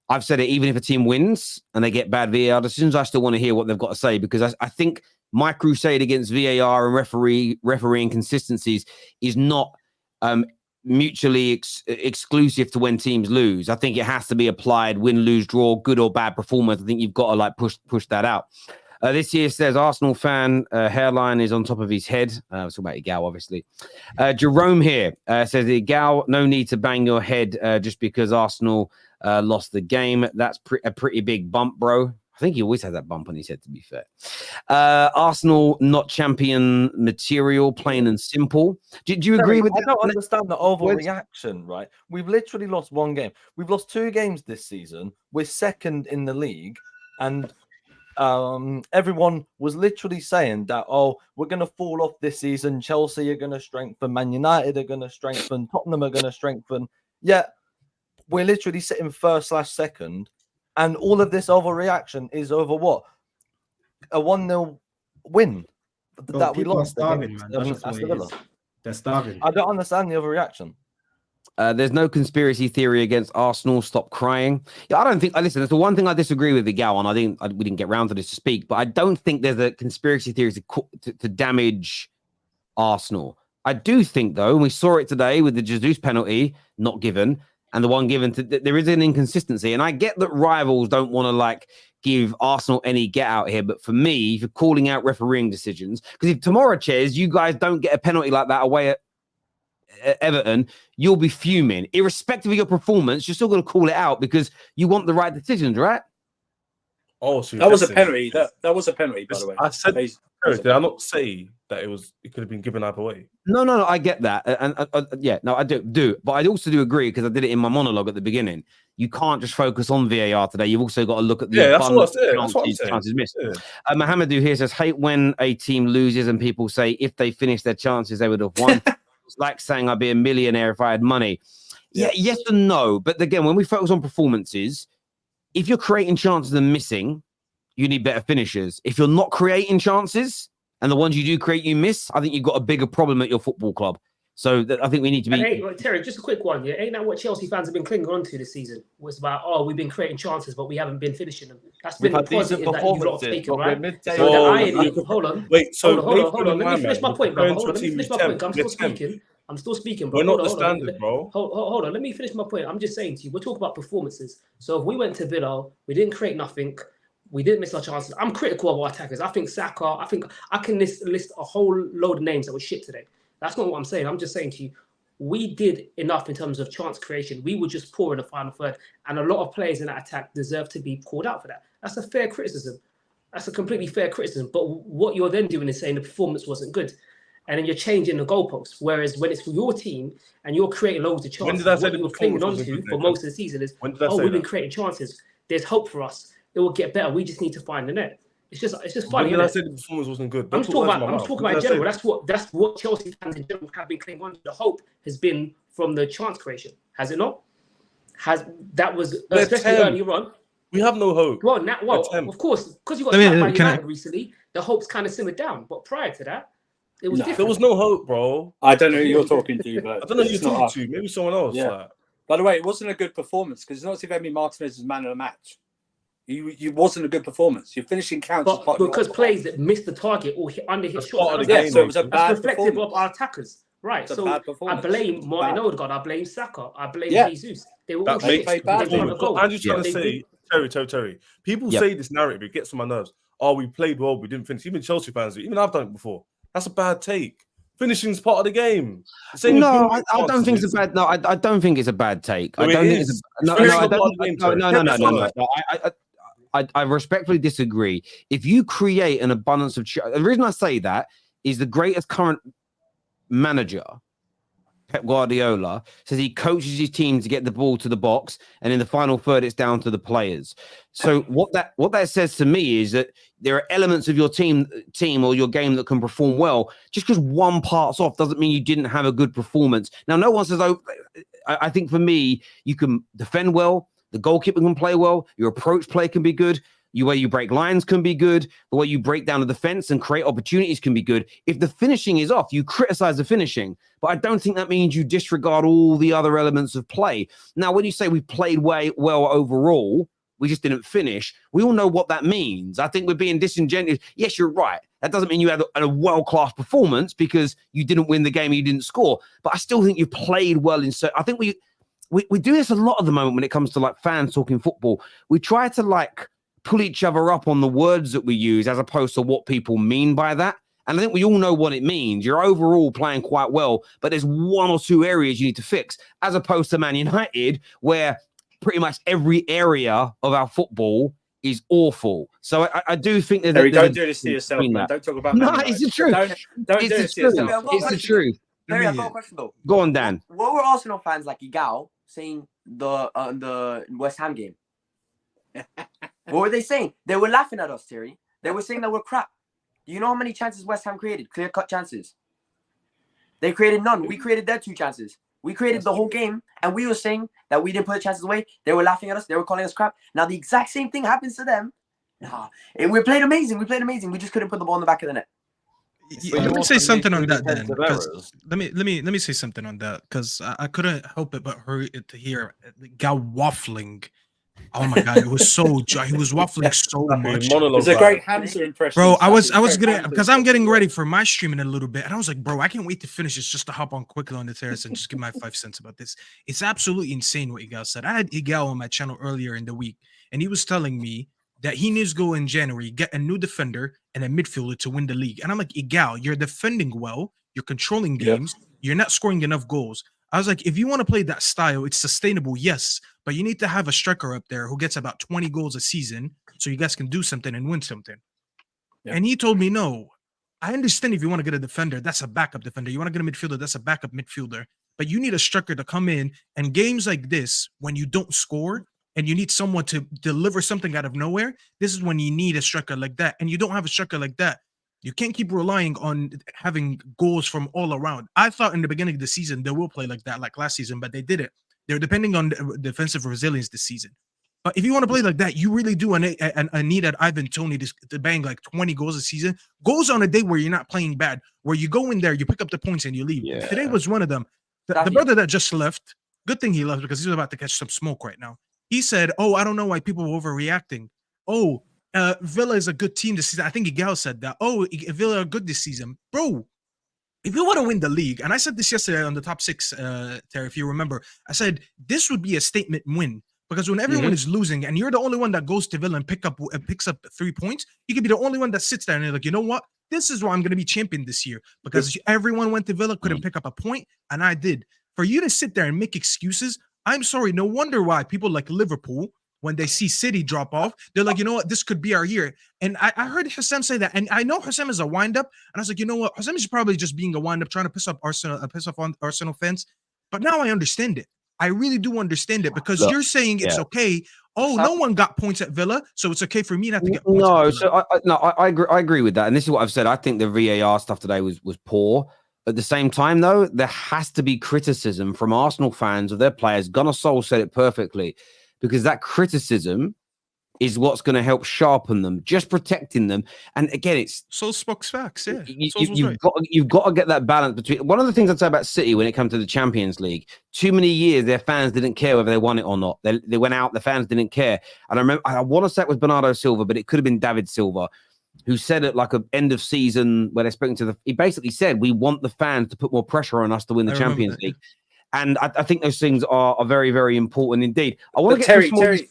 I've said it. Even if a team wins and they get bad VAR decisions, I still want to hear what they've got to say because I think my crusade against VAR and referee inconsistencies is not mutually exclusive to when teams lose. I think it has to be applied, win, lose, draw, good or bad performance. I think you've got to like push that out. This year says Arsenal fan hairline is on top of his head. I was talking about Egal, obviously. Jerome here says Egal, no need to bang your head just because Arsenal lost the game. That's a pretty big bump, bro. I think he always has that bump on his head, to be fair. Arsenal not champion material, plain and simple. Do you agree with that? I don't understand the overreaction, right? We've literally lost one game. We've lost 2 games this season. We're second in the league. And everyone was literally saying that, we're going to fall off this season. Chelsea are going to strengthen. Man United are going to strengthen. Tottenham are going to strengthen. Yet we're literally sitting 1st/2nd. And all of this overreaction is over what? A 1-0 win that we lost. Starving, man. They're starving. I don't understand the overreaction. There's no conspiracy theory against Arsenal. Stop crying. Yeah, I don't think. Listen, it's the one thing I disagree with Egal on. We didn't get round to this to speak, but I don't think there's a conspiracy theory to damage Arsenal. I do think, though, and we saw it today with the Jesus penalty not given. And the one given to there is an inconsistency. And I get that rivals don't want to give Arsenal any get out here. But for me, if you're calling out refereeing decisions, because if tomorrow, Chairs, you guys don't get a penalty like that away at Everton, you'll be fuming. Irrespective of your performance, you're still going to call it out because you want the right decisions, right? Oh, so that was a penalty. That was a penalty, by the way. I said, did I not say that it could have been given either way? No, I get that, and I do, but I also do agree because I did it in my monologue at the beginning. You can't just focus on VAR today. You've also got to look at the chances missed. Yeah. Mohamedou here says, hate when a team loses and people say if they finished their chances they would have won. It's like saying I'd be a millionaire if I had money. Yeah, yes and no, but again, when we focus on performances. If you're creating chances and missing, you need better finishers. If you're not creating chances and the ones you do create, you miss, I think you've got a bigger problem at your football club. So I think we need to be... Hey, Terry, just a quick one. Yeah? Ain't that what Chelsea fans have been clinging on to this season? Was about, we've been creating chances, but we haven't been finishing them. That's been the positive that you've not taken, right? So the irony... Hold on. Wait, so... Hold on. Let me finish my point, bro. Hold on. Let me finish my point. I'm still speaking, bro. We're not the standard, bro. Hold on. Let me finish my point. I'm just saying to you, we're talking about performances. So if we went to Villa, we didn't create nothing. We didn't miss our chances. I'm critical of our attackers. I think Saka, I can list a whole load of names that were shit today. That's not what I'm saying. I'm just saying to you, we did enough in terms of chance creation. We were just poor in the final third. And a lot of players in that attack deserve to be called out for that. That's a fair criticism. That's a completely fair criticism. But what you're then doing is saying the performance wasn't good. And then you're changing the goalposts. Whereas when it's for your team and you're creating loads of chances, what you're clinging on to for most of the season is, we've been creating chances. There's hope for us. It will get better. We just need to find the net. It's just funny. When did I say the performance wasn't good? I'm talking about in general. That's what Chelsea fans in general have been clinging on to. The hope has been from the chance creation, has it not? Especially earlier on. We have no hope. Well, of course, because you got slapped by United recently, the hopes kind of simmered down. But prior to that, it was different. There was no hope, bro. I don't know who you're talking to, but I don't know who you're talking to. Maybe someone else. Yeah. By the way, it wasn't a good performance because it's not as if Emi Martinez is man of the match. You wasn't a good performance. Your finishing counts. But because plays that missed the target or under-hit shots. So it was a bad reflective of our attackers. Right. So I blame Martin Odegaard. I blame Saka. I blame Jesus. They were all shit. I'm just trying to say, Terry. People say this narrative. It gets on my nerves. Oh, we played well. We didn't finish. Even Chelsea fans do. Even I've done it before. That's a bad take. Finishing's part of the game. No, I don't think it's a bad. No, I don't think it's a bad take. I don't think it's no. I respectfully disagree. If you create an abundance of, the reason I say that is the greatest current manager, Pep Guardiola, says he coaches his team to get the ball to the box, and in the final third, it's down to the players. So what that says to me is that there are elements of your team or your game that can perform well. Just because one part's off doesn't mean you didn't have a good performance. Now, no one says, oh, I think for me, you can defend well, the goalkeeper can play well, your approach play can be good, the way you break lines can be good, the way you break down the defense and create opportunities can be good. If the finishing is off, you criticize the finishing, but I don't think that means you disregard all the other elements of play. Now, when you say we played well overall, we just didn't finish, we all know what that means. I think we're being disingenuous. Yes, you're right. That doesn't mean you had a world-class performance because you didn't win the game, you didn't score, but I still think you played well. I think we do this a lot at the moment when it comes to like fans talking football. We try to like pull each other up on the words that we use as opposed to what people mean by that. And I think we all know what it means. You're overall playing quite well, but there's one or two areas you need to fix, as opposed to Man United, where pretty much every area of our football is awful. So I do think that... don't do this to yourself, man. Don't talk about... No, it's the truth. Don't do this to yourself. It's the truth. Terry, I've got a question though. Go on, Dan. What were Arsenal fans like Egal saying the West Ham game? What were they saying? They were laughing at us, Terry. They were saying that we're crap. Do you know how many chances West Ham created? Clear-cut chances. They created none. We created their 2 chances. We created the whole game, and we were saying that we didn't put the chances away. They were laughing at us. They were calling us crap. Now the exact same thing happens to them. We played amazing. We just couldn't put the ball in the back of the net. Let me say something on that, then. Let me say something on that, because I couldn't help it but to hear Gal waffling. Oh my god, he was waffling so much. It's a great Hamza impression. Bro, I was gonna, because I'm getting ready for my stream in a little bit, and I was like, bro, I can't wait to finish this just to hop on quickly on the terrace and just give my 5 cents about this. It's absolutely insane what Egal said. I had Egal on my channel earlier in the week, and he was telling me that he needs to go in January, get a new defender and a midfielder to win the league. And I'm like, Egal, you're defending well, you're controlling games, you're not scoring enough goals. I was like, if you want to play that style, it's sustainable, yes, but you need to have a striker up there who gets about 20 goals a season so you guys can do something and win something. Yeah. And he told me, no, I understand if you want to get a defender, that's a backup defender. You want to get a midfielder, that's a backup midfielder. But you need a striker to come in, and games like this, when you don't score and you need someone to deliver something out of nowhere, this is when you need a striker like that. And you don't have a striker like that. You can't keep relying on having goals from all around. I thought in the beginning of the season they will play like that, like last season, but they didn't. They're depending on defensive resilience this season. But if you want to play like that, you really do need an Ivan Toney to bang like 20 goals a season. Goals on a day where you're not playing bad, where you go in there, you pick up the points and you leave. Yeah. Today was one of them. The brother that just left, good thing he left because he's about to catch some smoke right now. He said, oh, I don't know why people were overreacting. Oh, Villa is a good team this season. I think Egal said that. Oh, Villa are good this season. Bro, if you want to win the league, and I said this yesterday on the top 6, Terry, if you remember, I said this would be a statement win, because when everyone is losing and you're the only one that goes to Villa and picks up 3 points, you could be the only one that sits there and you're like, you know what? This is why I'm going to be champion this year, because everyone went to Villa, couldn't pick up a point, and I did. For you to sit there and make excuses, I'm sorry. No wonder why people like Liverpool, when they see City drop off, they're like, you know what, this could be our year. And I heard Hassam say that, and I know Hassam is a wind-up, and I was like, you know what, Hassam is probably just being a wind-up, trying to piss off on Arsenal fans. But now I understand it. I really do understand it, because you're saying it's okay. Oh, no one got points at Villa, so it's okay for me not to get points. No, so I agree with that, and this is what I've said. I think the VAR stuff today was poor. At the same time, though, there has to be criticism from Arsenal fans of their players. Gunnar Sol said it perfectly, because that criticism is what's going to help sharpen them. Just protecting them. And again, it's so Spock's facts. Yeah, you've got to get that balance between. One of the things I'd say about City when it comes to the Champions League, too many years their fans didn't care whether they won it or not. They went out, the fans didn't care. And I remember, I want to say it was Bernardo Silva, but it could have been David Silva, who said at like a end of season when they're speaking to the. He basically said, "We want the fans to put more pressure on us to win the Champions League." And I think those things are very, very important indeed. I want to get Terry.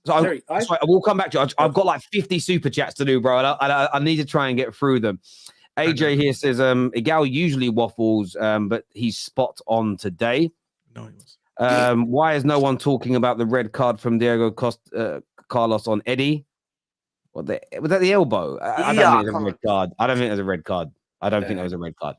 Sorry, I will come back to you. I've got like 50 super chats to do, bro. I need to try and get through them. AJ here says, Egal usually waffles, but he's spot on today. No, he was. Why is no one talking about the red card from Diego Carlos on Eddie? Was that the elbow? I don't think it's a red card. I don't think there's a red card. I don't think there was a red card.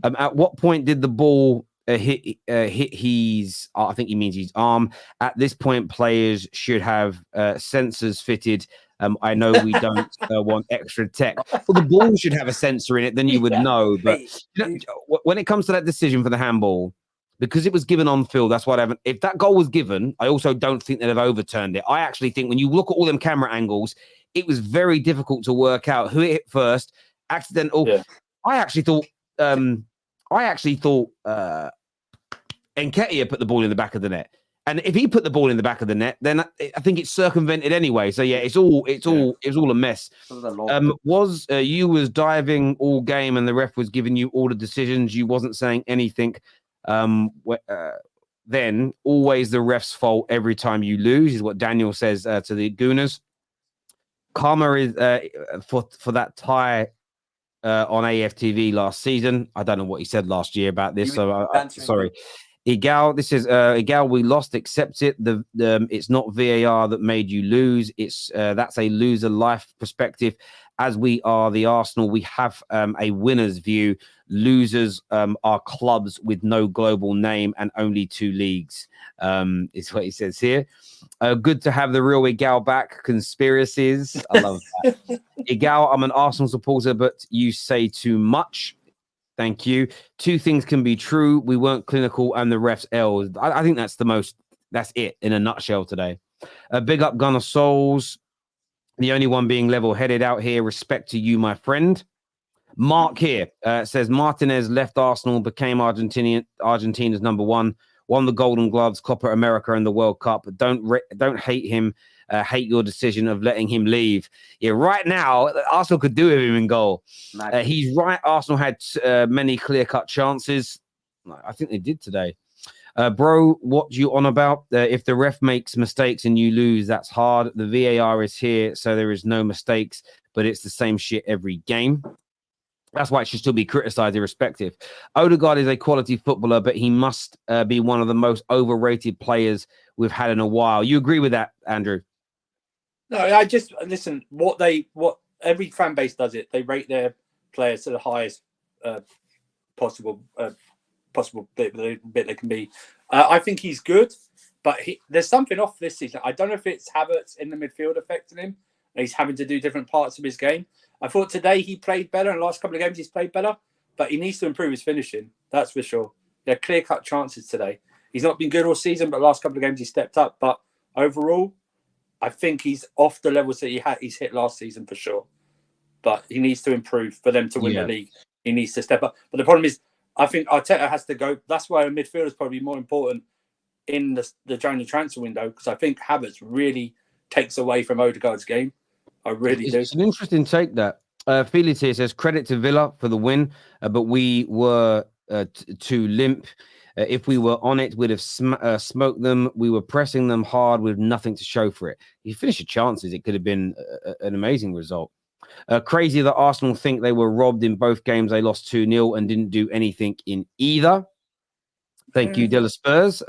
At what point did the ball hit his, I think he means his arm. At this point, players should have sensors fitted. I know we don't want extra tech. Well, the ball should have a sensor in it, then you would know. But when it comes to that decision for the handball, because it was given on field, that's what I haven't. If that goal was given, I also don't think they'd have overturned it. I actually think when you look at all them camera angles, it was very difficult to work out who it hit first. Accidental. Yeah. I actually thought Nketiah put the ball in the back of the net, and if he put the ball in the back of the net, then I think it's circumvented anyway. So yeah, it's all a mess. You was diving all game, and the ref was giving you all the decisions. You wasn't saying anything. Then always the ref's fault every time you lose is what Daniel says to the Gooners. Karma is for that tie on AFTV last season. I don't know what he said last year about this, so sorry. Egal, this is Egal. We lost. Accept it. It's not VAR that made you lose. It's that's a loser life perspective. As we are the Arsenal, we have a winner's view. Losers are clubs with no global name and only 2 leagues. Is what he says here. Good to have the real Egal back. Conspiracies. I love that. Egal, I'm an Arsenal supporter, but you say too much. Thank you. 2 things can be true. We weren't clinical and the refs L's. I think that's that's it in a nutshell today. Big up Gunner Souls. The only one being level-headed out here. Respect to you, my friend. Mark here says Martinez left Arsenal, became Argentina's number 1, won the Golden Gloves, Copa America, and the World Cup. Don't hate him. Hate your decision of letting him leave. Yeah, right now, Arsenal could do with him in goal. He's right. Arsenal had many clear-cut chances. I think they did today. Bro, what you on about? If the ref makes mistakes and you lose, that's hard. The VAR is here, so there is no mistakes, but it's the same shit every game. That's why it should still be criticised irrespective. Odegaard is a quality footballer, but he must be one of the most overrated players we've had in a while. You agree with that, Andrew? No, I just listen. What every fan base does it. They rate their players to the highest possible bit they can be. I think he's good, but there's something off this season. I don't know if it's Havertz in the midfield affecting him. He's having to do different parts of his game. I thought today he played better. In the last couple of games, he's played better, but he needs to improve his finishing. That's for sure. There are clear-cut chances today. He's not been good all season, but last couple of games he stepped up. But overall, I think he's off the levels that he's hit last season for sure. But he needs to improve for them to win the league. He needs to step up. But the problem is, I think Arteta has to go. That's why a midfielder is probably more important in the January transfer window, because I think Havertz really takes away from Odegaard's game. I really do. It's an interesting take that. Felix here says, credit to Villa for the win, but we were too limp. If we were on it, we'd have smoked them. We were pressing them hard with nothing to show for it. You finish your chances, it could have been an amazing result. Crazy that Arsenal think they were robbed in both games. They lost 2-0 and didn't do anything in either. Thank you, Della Spurs.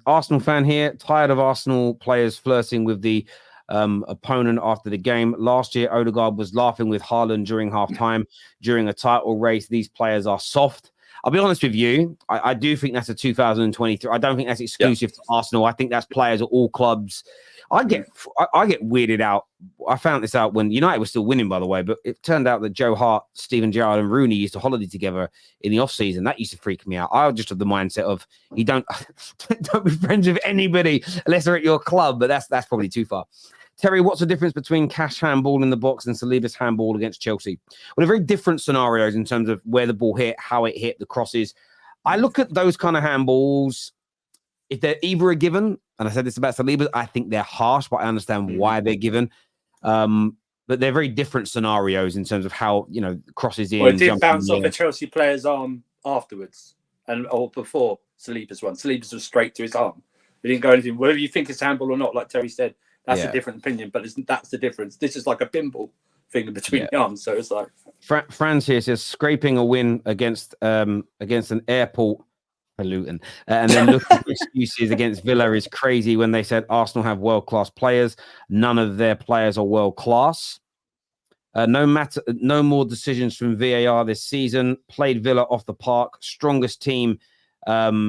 Arsenal fan here, tired of Arsenal players flirting with the opponent after the game. Last year, Odegaard was laughing with Haaland during halftime. During a title race, these players are soft. I'll be honest with you. I do think that's a 2023. I don't think that's exclusive to Arsenal. I think that's players at all clubs. I get weirded out. I found this out when United was still winning, by the way, but it turned out that Joe Hart, Steven Gerrard, and Rooney used to holiday together in the off-season. That used to freak me out. I was just of the mindset of you don't be friends with anybody unless they're at your club, but that's probably too far. Terry, what's the difference between Cash handball in the box and Saliba's handball against Chelsea? Well, they're very different scenarios in terms of where the ball hit, how it hit, the crosses. I look at those kind of handballs. If they're either a given, and I said this about Saliba, I think they're harsh, but I understand why they're given. But they're very different scenarios in terms of how, crosses in. Well, it did bounce off a Chelsea player's arm afterwards or before Saliba's one. Saliba's was straight to his arm. It didn't go anything. Whether you think it's handball or not, like Terry said, that's a different opinion, but that's the difference. This is like a pinball thing between the arms. So it's like... Franz here says, scraping a win against an airport for Luton. And then looking for excuses against Villa is crazy when they said Arsenal have world-class players. None of their players are world-class. No more decisions from VAR this season. Played Villa off the park. Strongest team ITL.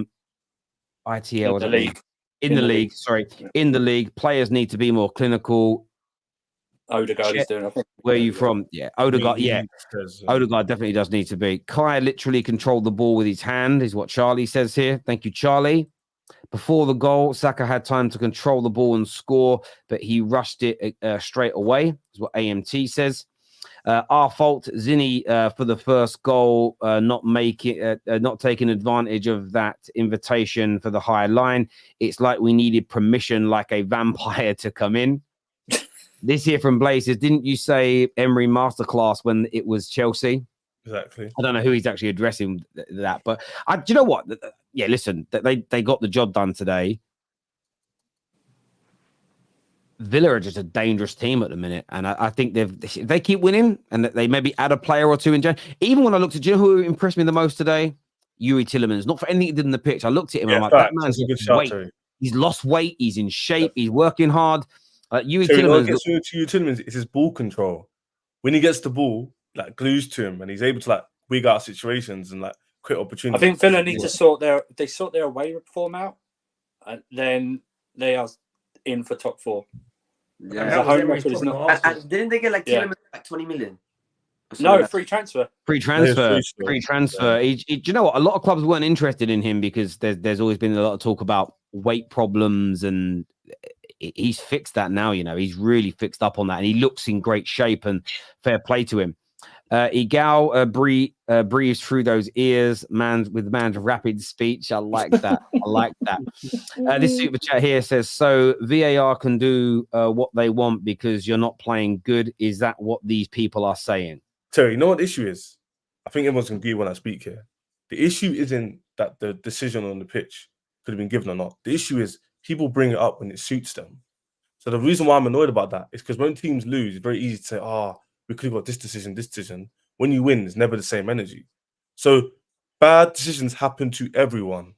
In the league. In the league, sorry. In the league. Players need to be more clinical. Odegaard is doing, I think. Where are you from? Yeah, Odegaard. Yeah, Odegaard definitely does need to be. Kai literally controlled the ball with his hand, is what Charlie says here. Thank you, Charlie. Before the goal, Saka had time to control the ball and score, but he rushed it straight away, is what AMT says. Our fault, Zinni, for the first goal, not taking advantage of that invitation for the high line. It's like we needed permission, like a vampire, to come in. This here from Blaze says, didn't you say Emery masterclass when it was Chelsea? Exactly. I don't know who he's actually addressing that, but do you know what? Yeah, listen, they got the job done today. Villa are just a dangerous team at the minute, and I think if they keep winning and they maybe add a player or two in Jan. Even when I looked at, do you know who impressed me the most today? Yuri Tillemans. Not for anything he did in the pitch. I looked at him and I'm like, that man's a good shot. He's lost weight. He's in shape. He's working hard. Yuri Tillemans. Yuri Tillemans is his ball control. When he gets the ball, like glues to him, and he's able to like wig out situations and like create opportunities. I think Villa need to sort their away form out, and then they are in for top four. Yeah, home record is not. And didn't they get like 20 million? No, free transfer. Free transfer. Do you know what? A lot of clubs weren't interested in him because there's always been a lot of talk about weight problems, and he's fixed that now. He's really fixed up on that, and he looks in great shape. And fair play to him. Egal breathes through those ears, man's rapid speech. I like that. This super chat here says, so VAR can do what they want because you're not playing good. Is that what these people are saying? Terry, you know what the issue is? I think everyone's going to agree when I speak here. The issue isn't that the decision on the pitch could have been given or not. The issue is people bring it up when it suits them. So the reason why I'm annoyed about that is because when teams lose, it's very easy to say, we could have got this decision. When you win, it's never the same energy. So bad decisions happen to everyone.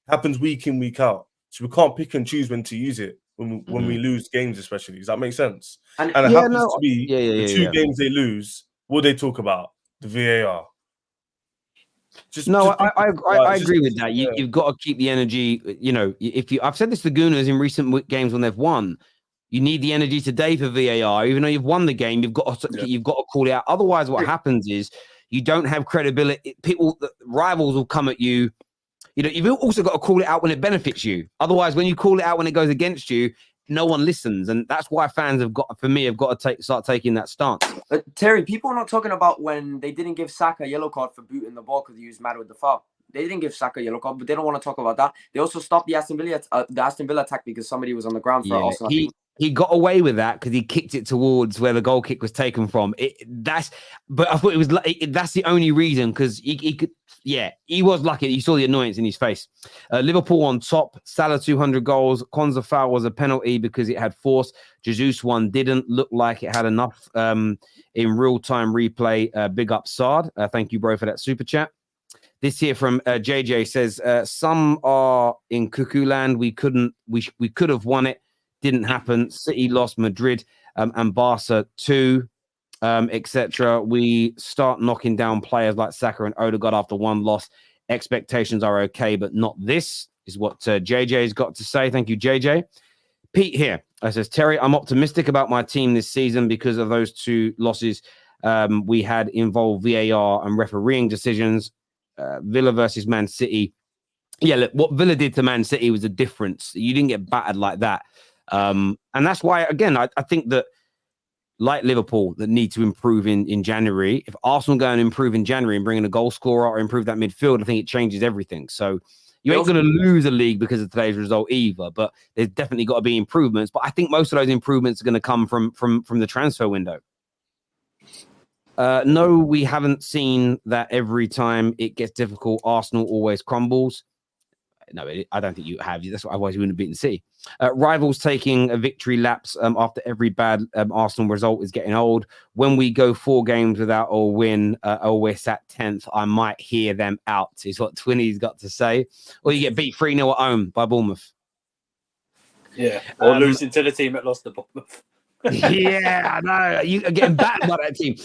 It happens week in, week out. So we can't pick and choose when to use it when we lose games, especially. Does that make sense? And it happens to be the two games they lose. What they talk about? The VAR. I agree with that. You've got to keep the energy. I've said this to Gooners in recent games when they've won. You need the energy today for VAR. Even though you've won the game, you've got to call it out. Otherwise, what happens is you don't have credibility. Rivals will come at you. You've also got to call it out when it benefits you. Otherwise, when you call it out when it goes against you, no one listens, and that's why fans have got to start taking that stance. Terry, people are not talking about when they didn't give Saka a yellow card for booting the ball because he was mad with the foul. They didn't give Saka a yellow card, but they don't want to talk about that. They also stopped the Aston Villa attack because somebody was on the ground for Arsenal. He got away with that because he kicked it towards where the goal kick was taken from. But I thought it was that's the only reason because he could. Yeah, he was lucky. You saw the annoyance in his face. Liverpool on top. Salah 200 goals. Konza foul was a penalty because it had force. Jesus one didn't look like it had enough in real-time replay. Big up Saad. Thank you, bro, for that super chat. This here from JJ says, some are in cuckoo land. We could have won it. Didn't happen. City lost, Madrid and Barca too, etc. We start knocking down players like Saka and Odegaard after one loss. Expectations are okay, but not this, is what JJ's got to say. Thank you, JJ. Pete here says, Terry, I'm optimistic about my team this season because of those two losses we had involved VAR and refereeing decisions. Villa versus Man City. Yeah, look, what Villa did to Man City was a difference. You didn't get battered like that. And that's why, again, I think that, like Liverpool, that need to improve in January. If Arsenal go and improve in January and bring in a goal scorer or improve that midfield, I think it changes everything. So you ain't going to lose a league because of today's result either, but there's definitely got to be improvements. But I think most of those improvements are going to come from the transfer window. No, we haven't seen that every time it gets difficult, Arsenal always crumbles. No, I don't think you have. That's why otherwise you wouldn't have beaten City. Rivals taking a victory laps after every bad Arsenal result is getting old. When we go 4 games without a win, or we're sat 10th, I might hear them out, is what Twinny's got to say. Or you get beat 3-0 at home by Bournemouth. Yeah, or losing to the team that lost the Bournemouth. Yeah, I know. You are getting battered by that team.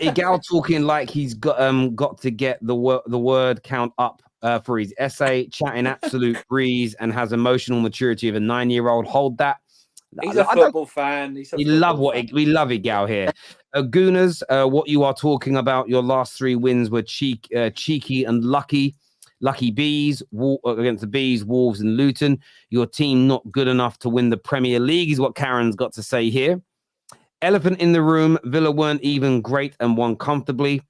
Egal talking like he's got to get the word count up for his essay, chatting absolute breeze and has emotional maturity of a 9-year-old. Hold that. He's a football fan. We love Egal here. Gooners, what you are talking about, your last 3 wins were cheeky and lucky. Lucky Bees against the Bees, Wolves and Luton. Your team not good enough to win the Premier League is what Karen's got to say here. Elephant in the room. Villa weren't even great and won comfortably.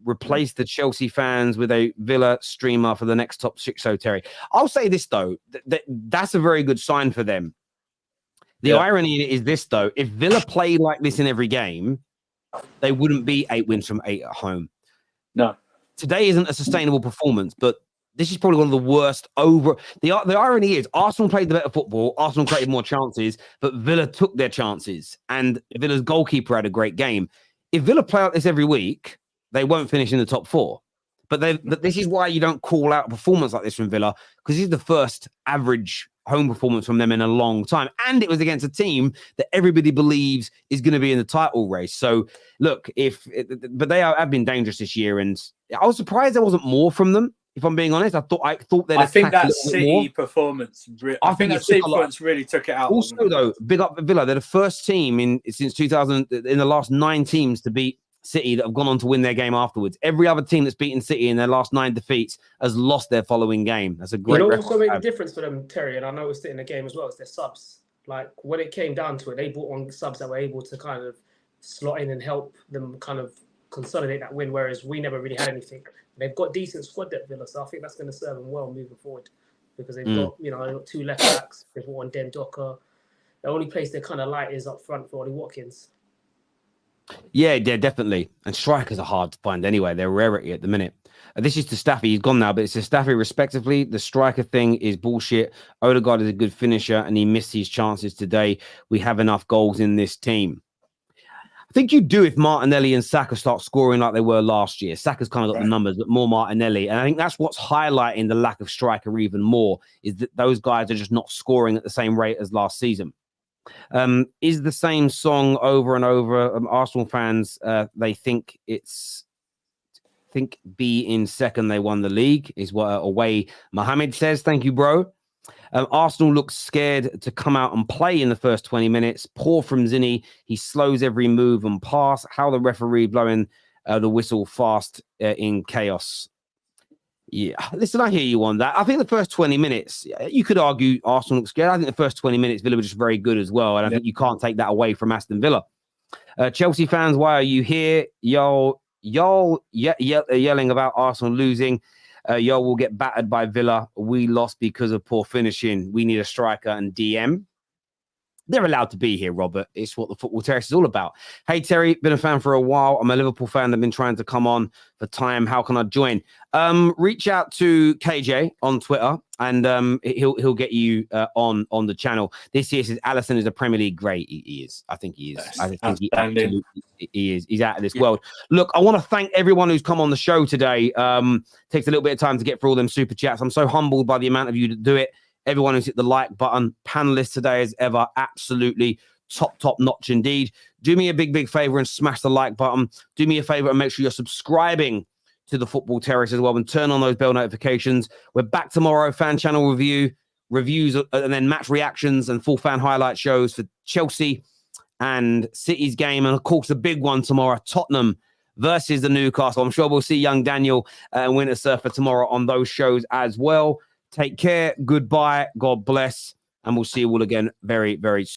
Replace the Chelsea fans with a Villa streamer for the next top 6. So, Terry, I'll say this, though. That's a very good sign for them. The irony is this, though. If Villa played like this in every game, they wouldn't be 8 wins from 8 at home. No. Today isn't a sustainable performance, but this is probably one of the worst over. The irony is Arsenal played the better football. Arsenal created more chances, but Villa took their chances, and Villa's goalkeeper had a great game. If Villa play like this every week, they won't finish in the top 4. But this is why you don't call out a performance like this from Villa, because this is the first average home performance from them in a long time. And it was against a team that everybody believes is going to be in the title race. So, look, but they have been dangerous this year. And I was surprised there wasn't more from them, if I'm being honest. I thought they'd I think attack that a little bit City more. performance, I think that City performance really took it out. Also, though, big up Villa. They're the first team since 2000 in the last 9 teams to beat City that have gone on to win their game afterwards. Every other team that's beaten City in their last 9 defeats has lost their following game. That's a great record. Also made a difference for them, Terry, and I noticed it in the game as well, is their subs. Like, when it came down to it, they brought on subs that were able to kind of slot in and help them kind of consolidate that win, whereas we never really had anything. They've got decent squad depth, Villa, so I think that's going to serve them well moving forward, because they've got, they've got 2 left backs, they've got 1 Den Docker. The only place they're kind of light is up front for Ollie Watkins. Yeah, definitely. And strikers are hard to find anyway. They're a rarity at the minute. This is to Staffy. He's gone now, but it's to Staffy respectively. The striker thing is bullshit. Odegaard is a good finisher, and he missed his chances today. We have enough goals in this team. I think you do if Martinelli and Saka start scoring like they were last year. Saka's kind of got the numbers, but more Martinelli. And I think that's what's highlighting the lack of striker even more, is that those guys are just not scoring at the same rate as last season. Is the same song over and over. Arsenal fans, they think be in second, they won the league, is what away Mohammed says. Thank you, bro. Arsenal looks scared to come out and play in the first 20 minutes. Poor from Zinni. He slows every move and pass. How the referee blowing the whistle fast in chaos. Yeah, listen, I hear you on that. I think the first 20 minutes, you could argue Arsenal looks scared. I think the first 20 minutes, Villa were just very good as well. And I think you can't take that away from Aston Villa. Chelsea fans, why are you here? Y'all yelling about Arsenal losing. Y'all will get battered by Villa. We lost because of poor finishing. We need a striker and DM. They're allowed to be here, Robert. It's what the Football Terrace is all about. Hey, Terry, been a fan for a while. I'm a Liverpool fan. I've been trying to come on for time. How can I join? Reach out to KJ on Twitter, and he'll get you on the channel. This year says Alisson is a Premier League great. He is. I think he is. I think he is. He's out of this world. Look, I want to thank everyone who's come on the show today. Takes a little bit of time to get through all them super chats. I'm so humbled by the amount of you that do it. Everyone who's hit the like button, panelists today as ever, absolutely top notch indeed. Do me a big favor and smash the like button. Do me a favor and make sure you're subscribing to the Football Terrace as well, and turn on those bell notifications. We're back tomorrow, fan channel reviews, and then match reactions and full fan highlight shows for Chelsea and City's game. And of course, the big one tomorrow, Tottenham versus the Newcastle. I'm sure we'll see young Daniel and Winter Surfer tomorrow on those shows as well. Take care. Goodbye. God bless. and we'll see you all again very, very soon.